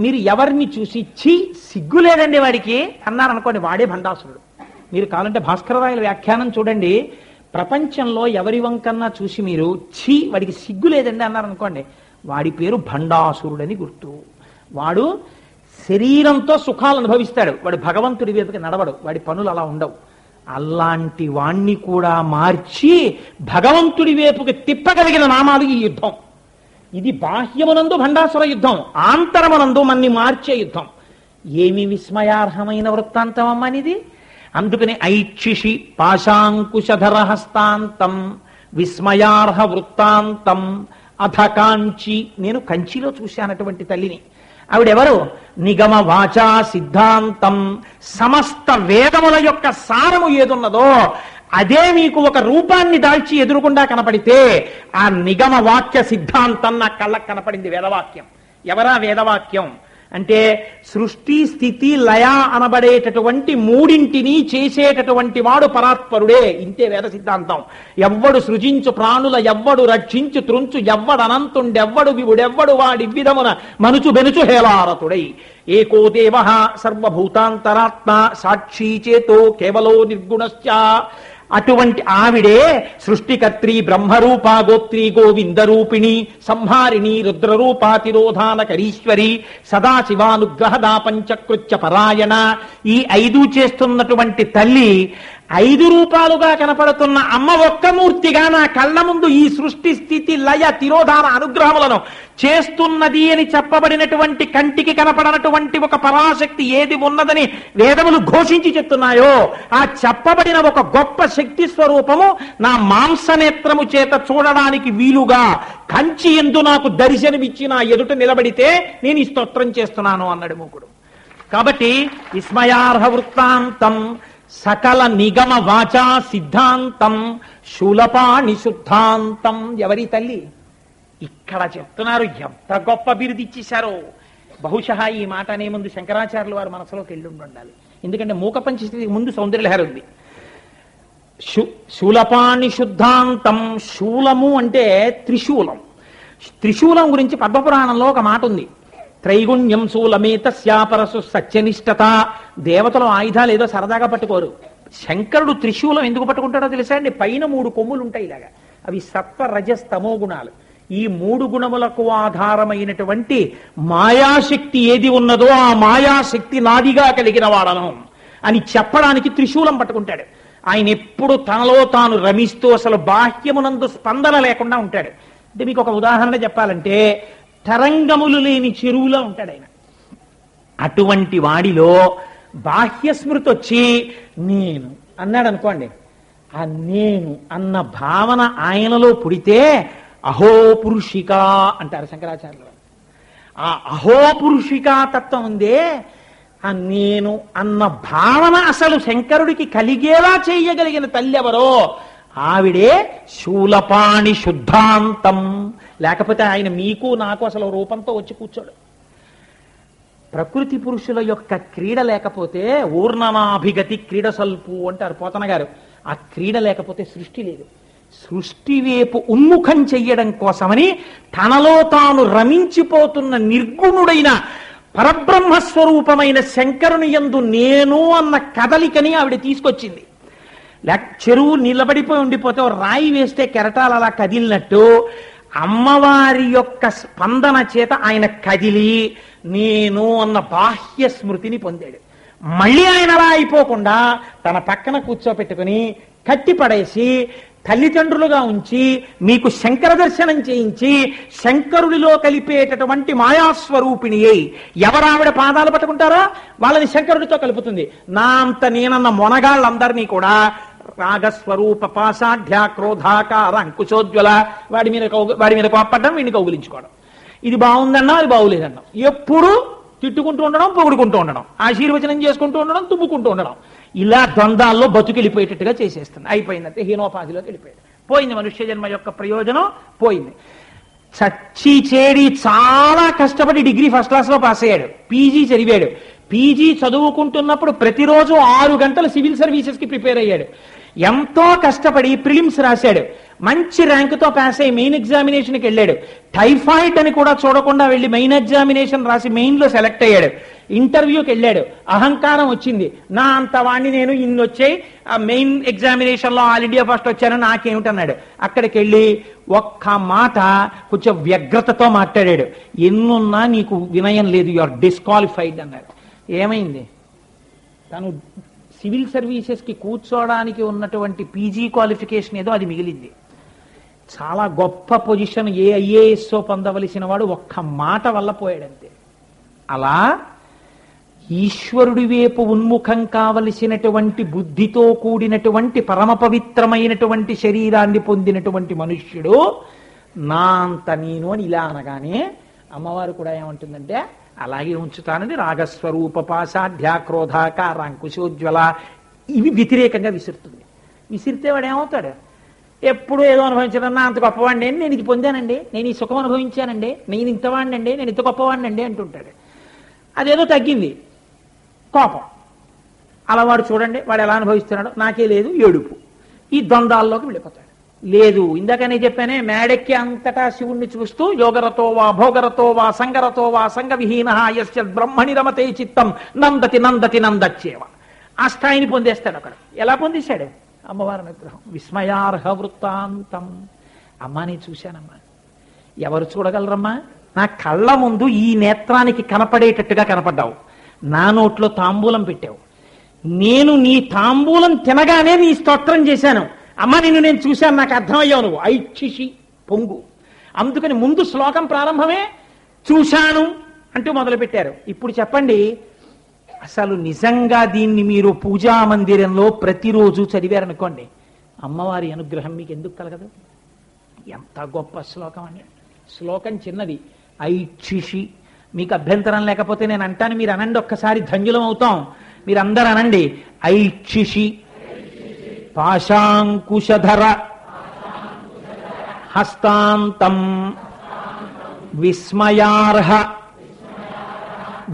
మీరు ఎవరిని చూసి ఛీ సిగ్గు లేదండి వాడికి అన్నారనుకోండి, వాడే భండాసురుడు. మీరు కావాలంటే భాస్కరరాయల వ్యాఖ్యానం చూడండి. ప్రపంచంలో ఎవరి వంకన్నా చూసి మీరు ఛీ వాడికి సిగ్గు లేదండి అన్నారనుకోండి, వాడి పేరు భండాసురుడని గుర్తు. వాడు శరీరంతో సుఖాలు అనుభవిస్తాడు, వాడు భగవంతుడి వైపుకి నడవడు, వాడి పనులు అలా ఉండవు. అలాంటి వాణ్ణి కూడా మార్చి భగవంతుడి వైపుకి తిప్పగలిగిన నామాలు ఈ యుద్ధం. ఇది బాహ్యమునందు భండాసుర యుద్ధం, ఆంతరమునందు మన్ని మార్చే యుద్ధం. ఏమి విస్మయార్హమైన వృత్తాంతం అమ్మనిది. అందుకని ఐక్షిషి పాశాంకుశధర హస్తాంతం విస్మయార్హ వృత్తాంతం అధకాంచి. నేను కంచిలో చూశానటువంటి తల్లిని. ఆవిడెవరు? నిగమ వాచా సిద్ధాంతం. సమస్త వేదముల యొక్క సారము ఏదున్నదో అదే మీకు ఒక రూపాన్ని దాల్చి ఎదురుకుండా కనపడితే ఆ నిగమ వాక్య సిద్ధాంతం నా కళ్ళకు కనపడింది. వేదవాక్యం. ఎవరా వేదవాక్యం అంటే సృష్టి స్థితి లయ అనబడేటటువంటి మూడింటిని చేసేటటువంటి వాడు పరాత్పరుడే. ఇంతే వేద సిద్ధాంతం. ఎవ్వడు సృజించు ప్రాణుల, ఎవ్వడు రక్షించు త్రుంచు, ఎవ్వడు అనంతుండెవ్వడు వివుడెవ్వడు వాడి విధమున మనుచు బెనుచు హేలారతుడై. ఏకో దేవ సర్వభూతాంతరాత్మ సాక్షి చేతో కేవలో నిర్గుణశ్చ. అటువంటి ఆవిడే సృష్టికర్త్రి, బ్రహ్మరూపా, గోత్రి, గోవిందరూపిణి, సంహారిణి, రుద్రరూపాతిరోధానకరీశ్వరి, సదాశివానుగ్రహదా పంచకృత్య పరాయణ. ఈ 5 చేస్తున్నటువంటి తల్లి 5 రూపాలుగా కనపడుతున్న అమ్మ ఒక్క మూర్తిగా నా కళ్ళ ముందు ఈ సృష్టి స్థితి లయ తిరోధాన అనుగ్రహములను చేస్తున్నది అని చెప్పబడినటువంటి కంటికి కనపడనటువంటి ఒక పరాశక్తి ఏది ఉన్నదని వేదములు ఘోషించి చెప్తున్నాయో ఆ చెప్పబడిన ఒక గొప్ప శక్తి స్వరూపము నా మాంసనేత్రము చేత చూడడానికి వీలుగా కంచి ఎందు నాకు దర్శనమిచ్చి నా ఎదుట నిలబడితే నేను ఈ స్తోత్రం చేస్తున్నాను అన్నాడు మూకుడు. కాబట్టి విస్మయార్హ వృత్తాంతం సకల నిగమ వాచా సిద్ధాంతం శూలపాణి శుద్ధాంతం. ఎవరి తల్లి? ఇక్కడ చెప్తున్నారు. ఎంత గొప్ప బిరుది ఇచ్చేశారో. బహుశా ఈ మాట అనే ముందు శంకరాచార్యులు వారు మనసులోకి వెళ్ళి ఉండాలి. ఎందుకంటే మూక పంచస్థితికి ముందు సౌందర్యలహరి ఉంది. శూలపాణి శుద్ధాంతం. శూలము అంటే త్రిశూలం. త్రిశూలం గురించి పద్మపురాణంలో ఒక మాట ఉంది. త్రైగుణ్యం శూలమేతస్యాపరసు సత్యనిష్టత. దేవతలు ఆయుధాలు ఏదో సరదాగా పట్టుకోరు. శంకరుడు త్రిశూలం ఎందుకు పట్టుకుంటాడో తెలుసా అండి? పైన 3 కొమ్ములు ఉంటాయి ఇలాగా. అవి సత్వ రజస్ తమో గుణాలు. ఈ 3 గుణములకు ఆధారమైనటువంటి మాయాశక్తి ఏది ఉన్నదో ఆ మాయాశక్తి నాదిగా కలిగిన వాడను అని చెప్పడానికి త్రిశూలం పట్టుకుంటాడు. ఆయన ఎప్పుడు తనలో తాను రమిస్తూ అసలు బాహ్యమునందు స్పందన లేకుండా ఉంటాడు. అంటే మీకు ఒక ఉదాహరణ చెప్పాలంటే తరంగములు లేని చెరువులో ఉంటాడు ఆయన. అటువంటి వాడిలో బాహ్య స్మృతి వచ్చి నేను అన్నాడు అనుకోండి, ఆ నేను అన్న భావన ఆయనలో పుడితే అహో పురుషిక అంటారు శంకరాచార్యులు. ఆ అహో పురుషికా తత్వం ఉందే, ఆ నేను అన్న భావన అసలు శంకరుడికి కలిగేలా చేయగలిగిన తల్లి ఎవరో ఆవిడే శూలపాణి శుద్ధాంతం. లేకపోతే ఆయన మీకు నాకు అసలు రూపంతో వచ్చి కూర్చోడు. ప్రకృతి పురుషుల యొక్క క్రీడ లేకపోతే ఊర్ణమాభిగతి క్రీడ సల్పు అంటారు పోతన గారు. ఆ క్రీడ లేకపోతే సృష్టి లేదు. సృష్టి వైపు ఉన్ముఖం చెయ్యడం కోసమని తనలో తాను రమించిపోతున్న నిర్గుణుడైన పరబ్రహ్మస్వరూపమైన శంకరుని యందు నేను అన్న కదలికని ఆవిడ తీసుకొచ్చింది. చెరువు నిలబడిపోయి ఉండిపోతే రాయి వేస్తే కెరటాలు అలా కదిలినట్టు అమ్మవారి యొక్క స్పందన చేత ఆయన కదిలి నేను అన్న బాహ్య స్మృతిని పొందాడు. మళ్ళీ ఆయన అలా అయిపోకుండా తన పక్కన కూర్చోపెట్టుకుని కట్టిపడేసి తల్లిదండ్రులుగా ఉంచి మీకు శంకర దర్శనం చేయించి శంకరుడిలో కలిపేటటువంటి మాయాస్వరూపిణి అయి ఎవరావిడ పాదాలు పట్టుకుంటారో వాళ్ళని శంకరుడితో కలుపుతుంది. నా అంత నేనన్న మొనగాళ్ళందరినీ కూడా రాగస్వరూప పాసాఢ్య క్రోధాకార అంకుశోజ్వల వాడి మీద కోప్పడ్డం, వీడిని కౌగులించుకోవడం. ఇది బాగుందన్నా అది బాగులేదన్నా ఎప్పుడు తిట్టుకుంటూ ఉండడం, పొగుడుకుంటూ ఉండడం, ఆశీర్వచనం చేసుకుంటూ ఉండడం, తుమ్ముకుంటూ ఉండడం. ఇలా ద్వంద్వాల్లో బతుకెళ్ళిపోయేటట్టుగా చేసేస్తుంది. అయిపోయిందంటే హీనోపాధిలోకి వెళ్ళిపోయాడు. పోయింది మనుష్య జన్మ యొక్క ప్రయోజనం పోయింది. చచ్చి చేడి చాలా కష్టపడి డిగ్రీ ఫస్ట్ క్లాస్ లో పాస్ అయ్యాడు. పీజీ చదివాడు. పీజీ చదువుకుంటున్నప్పుడు ప్రతిరోజు 6 గంటలు సివిల్ సర్వీసెస్ కి ప్రిపేర్ అయ్యాడు. ఎంతో కష్టపడి ప్రిలిమ్స్ రాశాడు. మంచి ర్యాంకుతో పాస్ అయ్యి మెయిన్ ఎగ్జామినేషన్కి వెళ్ళాడు. టైఫాయిడ్ అని కూడా చూడకుండా వెళ్ళి మెయిన్ ఎగ్జామినేషన్ రాసి మెయిన్ లో సెలెక్ట్ అయ్యాడు. ఇంటర్వ్యూకి వెళ్ళాడు. అహంకారం వచ్చింది. నా అంత వాణ్ణి నేను ఇన్ని వచ్చాయి, ఆ మెయిన్ ఎగ్జామినేషన్ లో ఆల్ ఇండియా ఫస్ట్ వచ్చాను నాకేమిటన్నాడు. అక్కడికి వెళ్ళి ఒక్క మాట కొంచెం వ్యగ్రతతో మాట్లాడాడు. ఎన్నున్నా నీకు వినయం లేదు, యు ఆర్ డిస్క్వాలిఫైడ్ అన్నాడు. ఏమైంది? తను సివిల్ సర్వీసెస్ కి కూర్చోవడానికి ఉన్నటువంటి పీజీ క్వాలిఫికేషన్ ఏదో అది మిగిలింది. చాలా గొప్ప పొజిషన్ ఏ ఐఏఎస్ పొందవలసిన వాడు ఒక్క మాట వల్ల పోయాడంతే. అలా ఈశ్వరుడి వైపు ఉన్ముఖం కావలసినటువంటి బుద్ధితో కూడినటువంటి పరమ పవిత్రమైనటువంటి శరీరాన్ని పొందినటువంటి మనుష్యుడు నా అంత నేను అని ఇలా అనగానే అమ్మవారు కూడా ఏమంటుందంటే అలాగే ఉంచుతానని రాగస్వరూప పాసాఢ్య క్రోధాకార అంకుశోజ్వల ఇవి వ్యతిరేకంగా విసురుతుంది. విసిరితే వాడు ఏమవుతాడు? ఎప్పుడు ఏదో అనుభవించడన్నా అంత గొప్పవాడిని నేను ఇది పొందానండి, నేను ఈ సుఖం అనుభవించానండి, నేను ఇంతవాడినండి, నేను ఇంత గొప్పవాడినండి అంటుంటాడు. అదేదో తగ్గింది, కోపం. అలా వాడు చూడండి వాడు ఎలా అనుభవిస్తున్నాడు, నాకే లేదు, ఏడుపు. ఈ ద్వంద్వాల్లోకి వెళ్ళిపోతాడు. లేదు, ఇందాకనే చెప్పానే, మేడెక్కి అంతటా శివుణ్ణి చూస్తూ యోగరతో వా భోగరతో వా సంగరతో వా సంగవిహీన యస్య బ్రహ్మణి రమతే చిత్తం నందతి నందతి నందచ్చేవ. ఆ స్థాయిని పొందేస్తాడు అక్కడ. ఎలా పొందేశాడు? అమ్మవారి అనుగ్రహం. విస్మయార్హ వృత్తాంతం. అమ్మా నేను చూశానమ్మా. ఎవరు చూడగలరమ్మా? నా కళ్ళ ముందు ఈ నేత్రానికి కనపడేటట్టుగా కనపడ్డావు, నా నోట్లో తాంబూలం పెట్టావు, నేను నీ తాంబూలం తినగానే నీ స్తోత్రం చేశాను. అమ్మ నిన్ను నేను చూశాను, నాకు అర్థమయ్యావు నువ్వు. ఐక్షిషి పొంగు. అందుకని ముందు శ్లోకం ప్రారంభమే చూశాను అంటూ మొదలుపెట్టారు. ఇప్పుడు చెప్పండి, అసలు నిజంగా దీన్ని మీరు పూజా మందిరంలో ప్రతిరోజు చదివారనుకోండి, అమ్మవారి అనుగ్రహం మీకు ఎందుకు కలగదు? ఎంత గొప్ప శ్లోకం అండి. శ్లోకం చిన్నది, ఐక్షిషి. మీకు అభ్యంతరం లేకపోతే నేను అంటాను, మీరు అనండి, ఒక్కసారి ధన్యులం అవుతాం. మీరు అందరూ అనండి, ఐక్షిషి పాశాంకుశధర హస్తాంతం విస్మయార్హ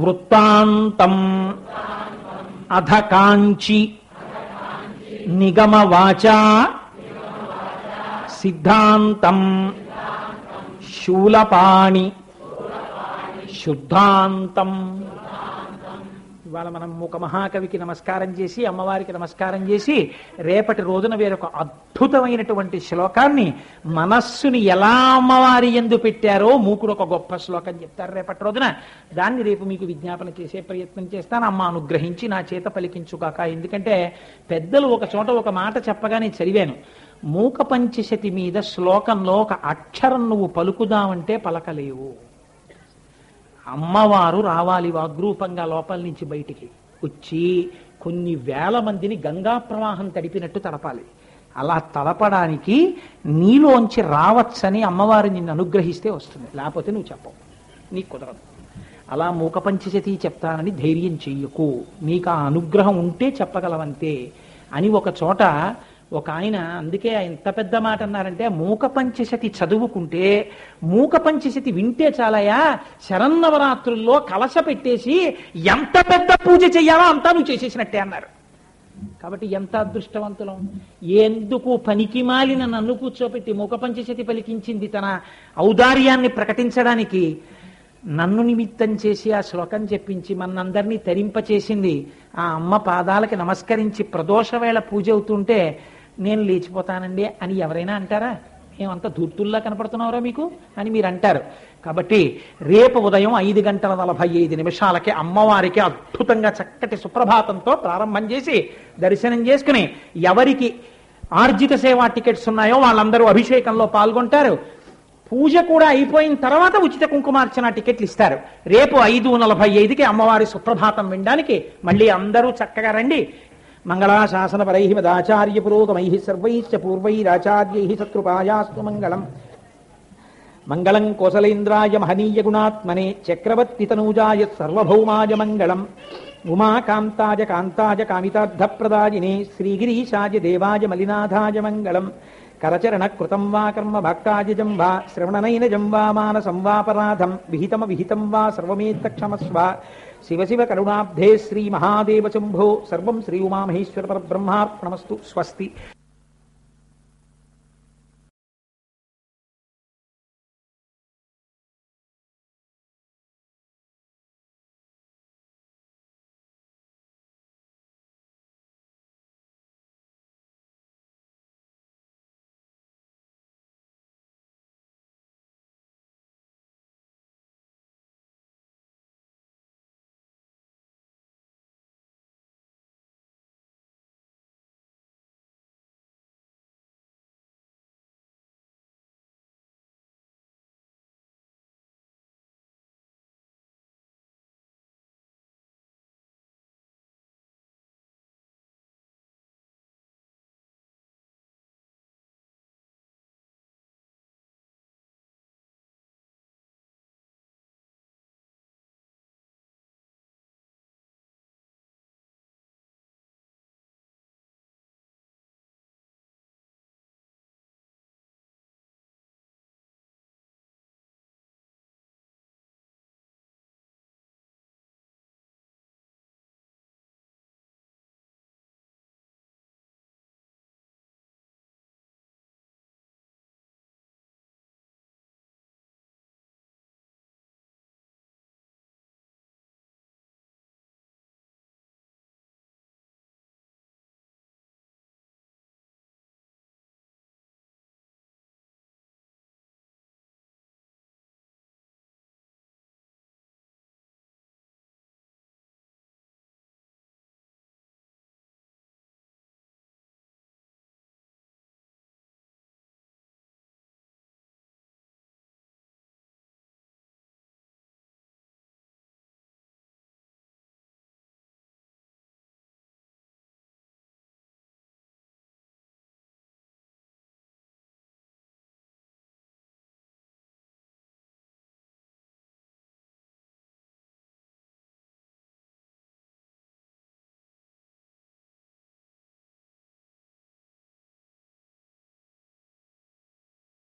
వృత్తాంతం అధకాంచి నిగమవాచా సిద్ధాంతం శూలపాణి శుద్ధాంతం. ఇవాళ మనం ఒక మహాకవికి నమస్కారం చేసి, అమ్మవారికి నమస్కారం చేసి, రేపటి రోజున వేరొక అద్భుతమైనటువంటి శ్లోకాన్ని, మనస్సుని ఎలా అమ్మవారి యందు పెట్టారో మూకుడు ఒక గొప్ప శ్లోకం చెప్తారు రేపటి రోజున. దాన్ని రేపు మీకు విజ్ఞాపన చేసే ప్రయత్నం చేస్తాను. అమ్మ అనుగ్రహించి నా చేత పలికించుగాక. ఎందుకంటే పెద్దలు ఒక చోట ఒక మాట చెప్పగానే చదివాను. మూక పంచశతి మీద శ్లోకంలో ఒక అక్షరం నువ్వు పలుకుదామంటే పలకలేవు. అమ్మవారు రావాలి వాగ్రూపంగా లోపల నుంచి బయటికి వచ్చి కొన్ని వేల మందిని గంగా ప్రవాహం తడిపినట్టు తడపాలి. అలా తడపడానికి నీలోంచి రావచ్చని అమ్మవారు నిన్ను అనుగ్రహిస్తే వస్తుంది, లేకపోతే నువ్వు చెప్పవు, నీకు కుదరదు. అలా మూక పంచశతి చెప్తానని ధైర్యం చెయ్యకు, నీకు ఆ అనుగ్రహం ఉంటే చెప్పగలవంతే అని ఒక చోట ఒక ఆయన, అందుకే ఎంత పెద్ద మాట అన్నారంటే, మూక పంచశతి చదువుకుంటే, మూక పంచశతి వింటే చాలయా, శరన్నవరాత్రుల్లో కలశ పెట్టేసి ఎంత పెద్ద పూజ చెయ్యాలో అంతా నువ్వు చేసేసినట్టే అన్నారు. కాబట్టి ఎంత అదృష్టవంతులం. ఎందుకు పనికి మాలిన నన్ను కూర్చోపెట్టి మూక పంచశతి పలికించింది తన ఔదార్యాన్ని ప్రకటించడానికి. నన్ను నిమిత్తం చేసి ఆ శ్లోకం చెప్పించి మనందరినీ తరింపచేసింది. ఆ అమ్మ పాదాలకి నమస్కరించి ప్రదోషవేళ పూజ అవుతుంటే నేను లేచిపోతానండి అని ఎవరైనా అంటారా? ఏమంత ధూర్తుల్లా కనపడుతున్నారా మీకు అని మీరు అంటారు. కాబట్టి రేపు ఉదయం 5:45 అమ్మవారికి అద్భుతంగా చక్కటి సుప్రభాతంతో ప్రారంభం చేసి దర్శనం చేసుకుని, ఎవరికి ఆర్జిత సేవా టికెట్స్ ఉన్నాయో వాళ్ళందరూ అభిషేకంలో పాల్గొంటారు. పూజ కూడా అయిపోయిన తర్వాత ఉచిత కుంకుమార్చన టికెట్లు ఇస్తారు. రేపు 5:45 అమ్మవారి సుప్రభాతం వినడానికి మళ్ళీ అందరూ చక్కగా రండి. మంగళాశాసనపరై మదాచార్య పురోగమై సర్వైశ్చ పూర్వైరాచార్యై సత్కృపాయాస్తు మంగళం. మంగళం కోసలేంద్రాయ మహనీయ గుణాత్మనే చక్రవర్తి తనూజాయ సర్వభౌమాయ మంగళం. ఉమాకాంతాయ కాంతాయ కామితార్థప్రదాయినే శ్రీగిరీశాయ దేవాయ మలినాథాయ మంగళం. కరచరణ కృతం వా కర్మ భక్తాజం వా శ్రవణనైనజం వా మానసం వాపరాధం విహితం వా సర్వమేత్తక్షమస్వ. శివ శివ కరుణాబ్ధే శ్రీ మహాదేవ శంభో. సర్వం శ్రీ ఉమామహేశ్వర పరబ్రహ్మార్పణమస్తు. స్వస్తి.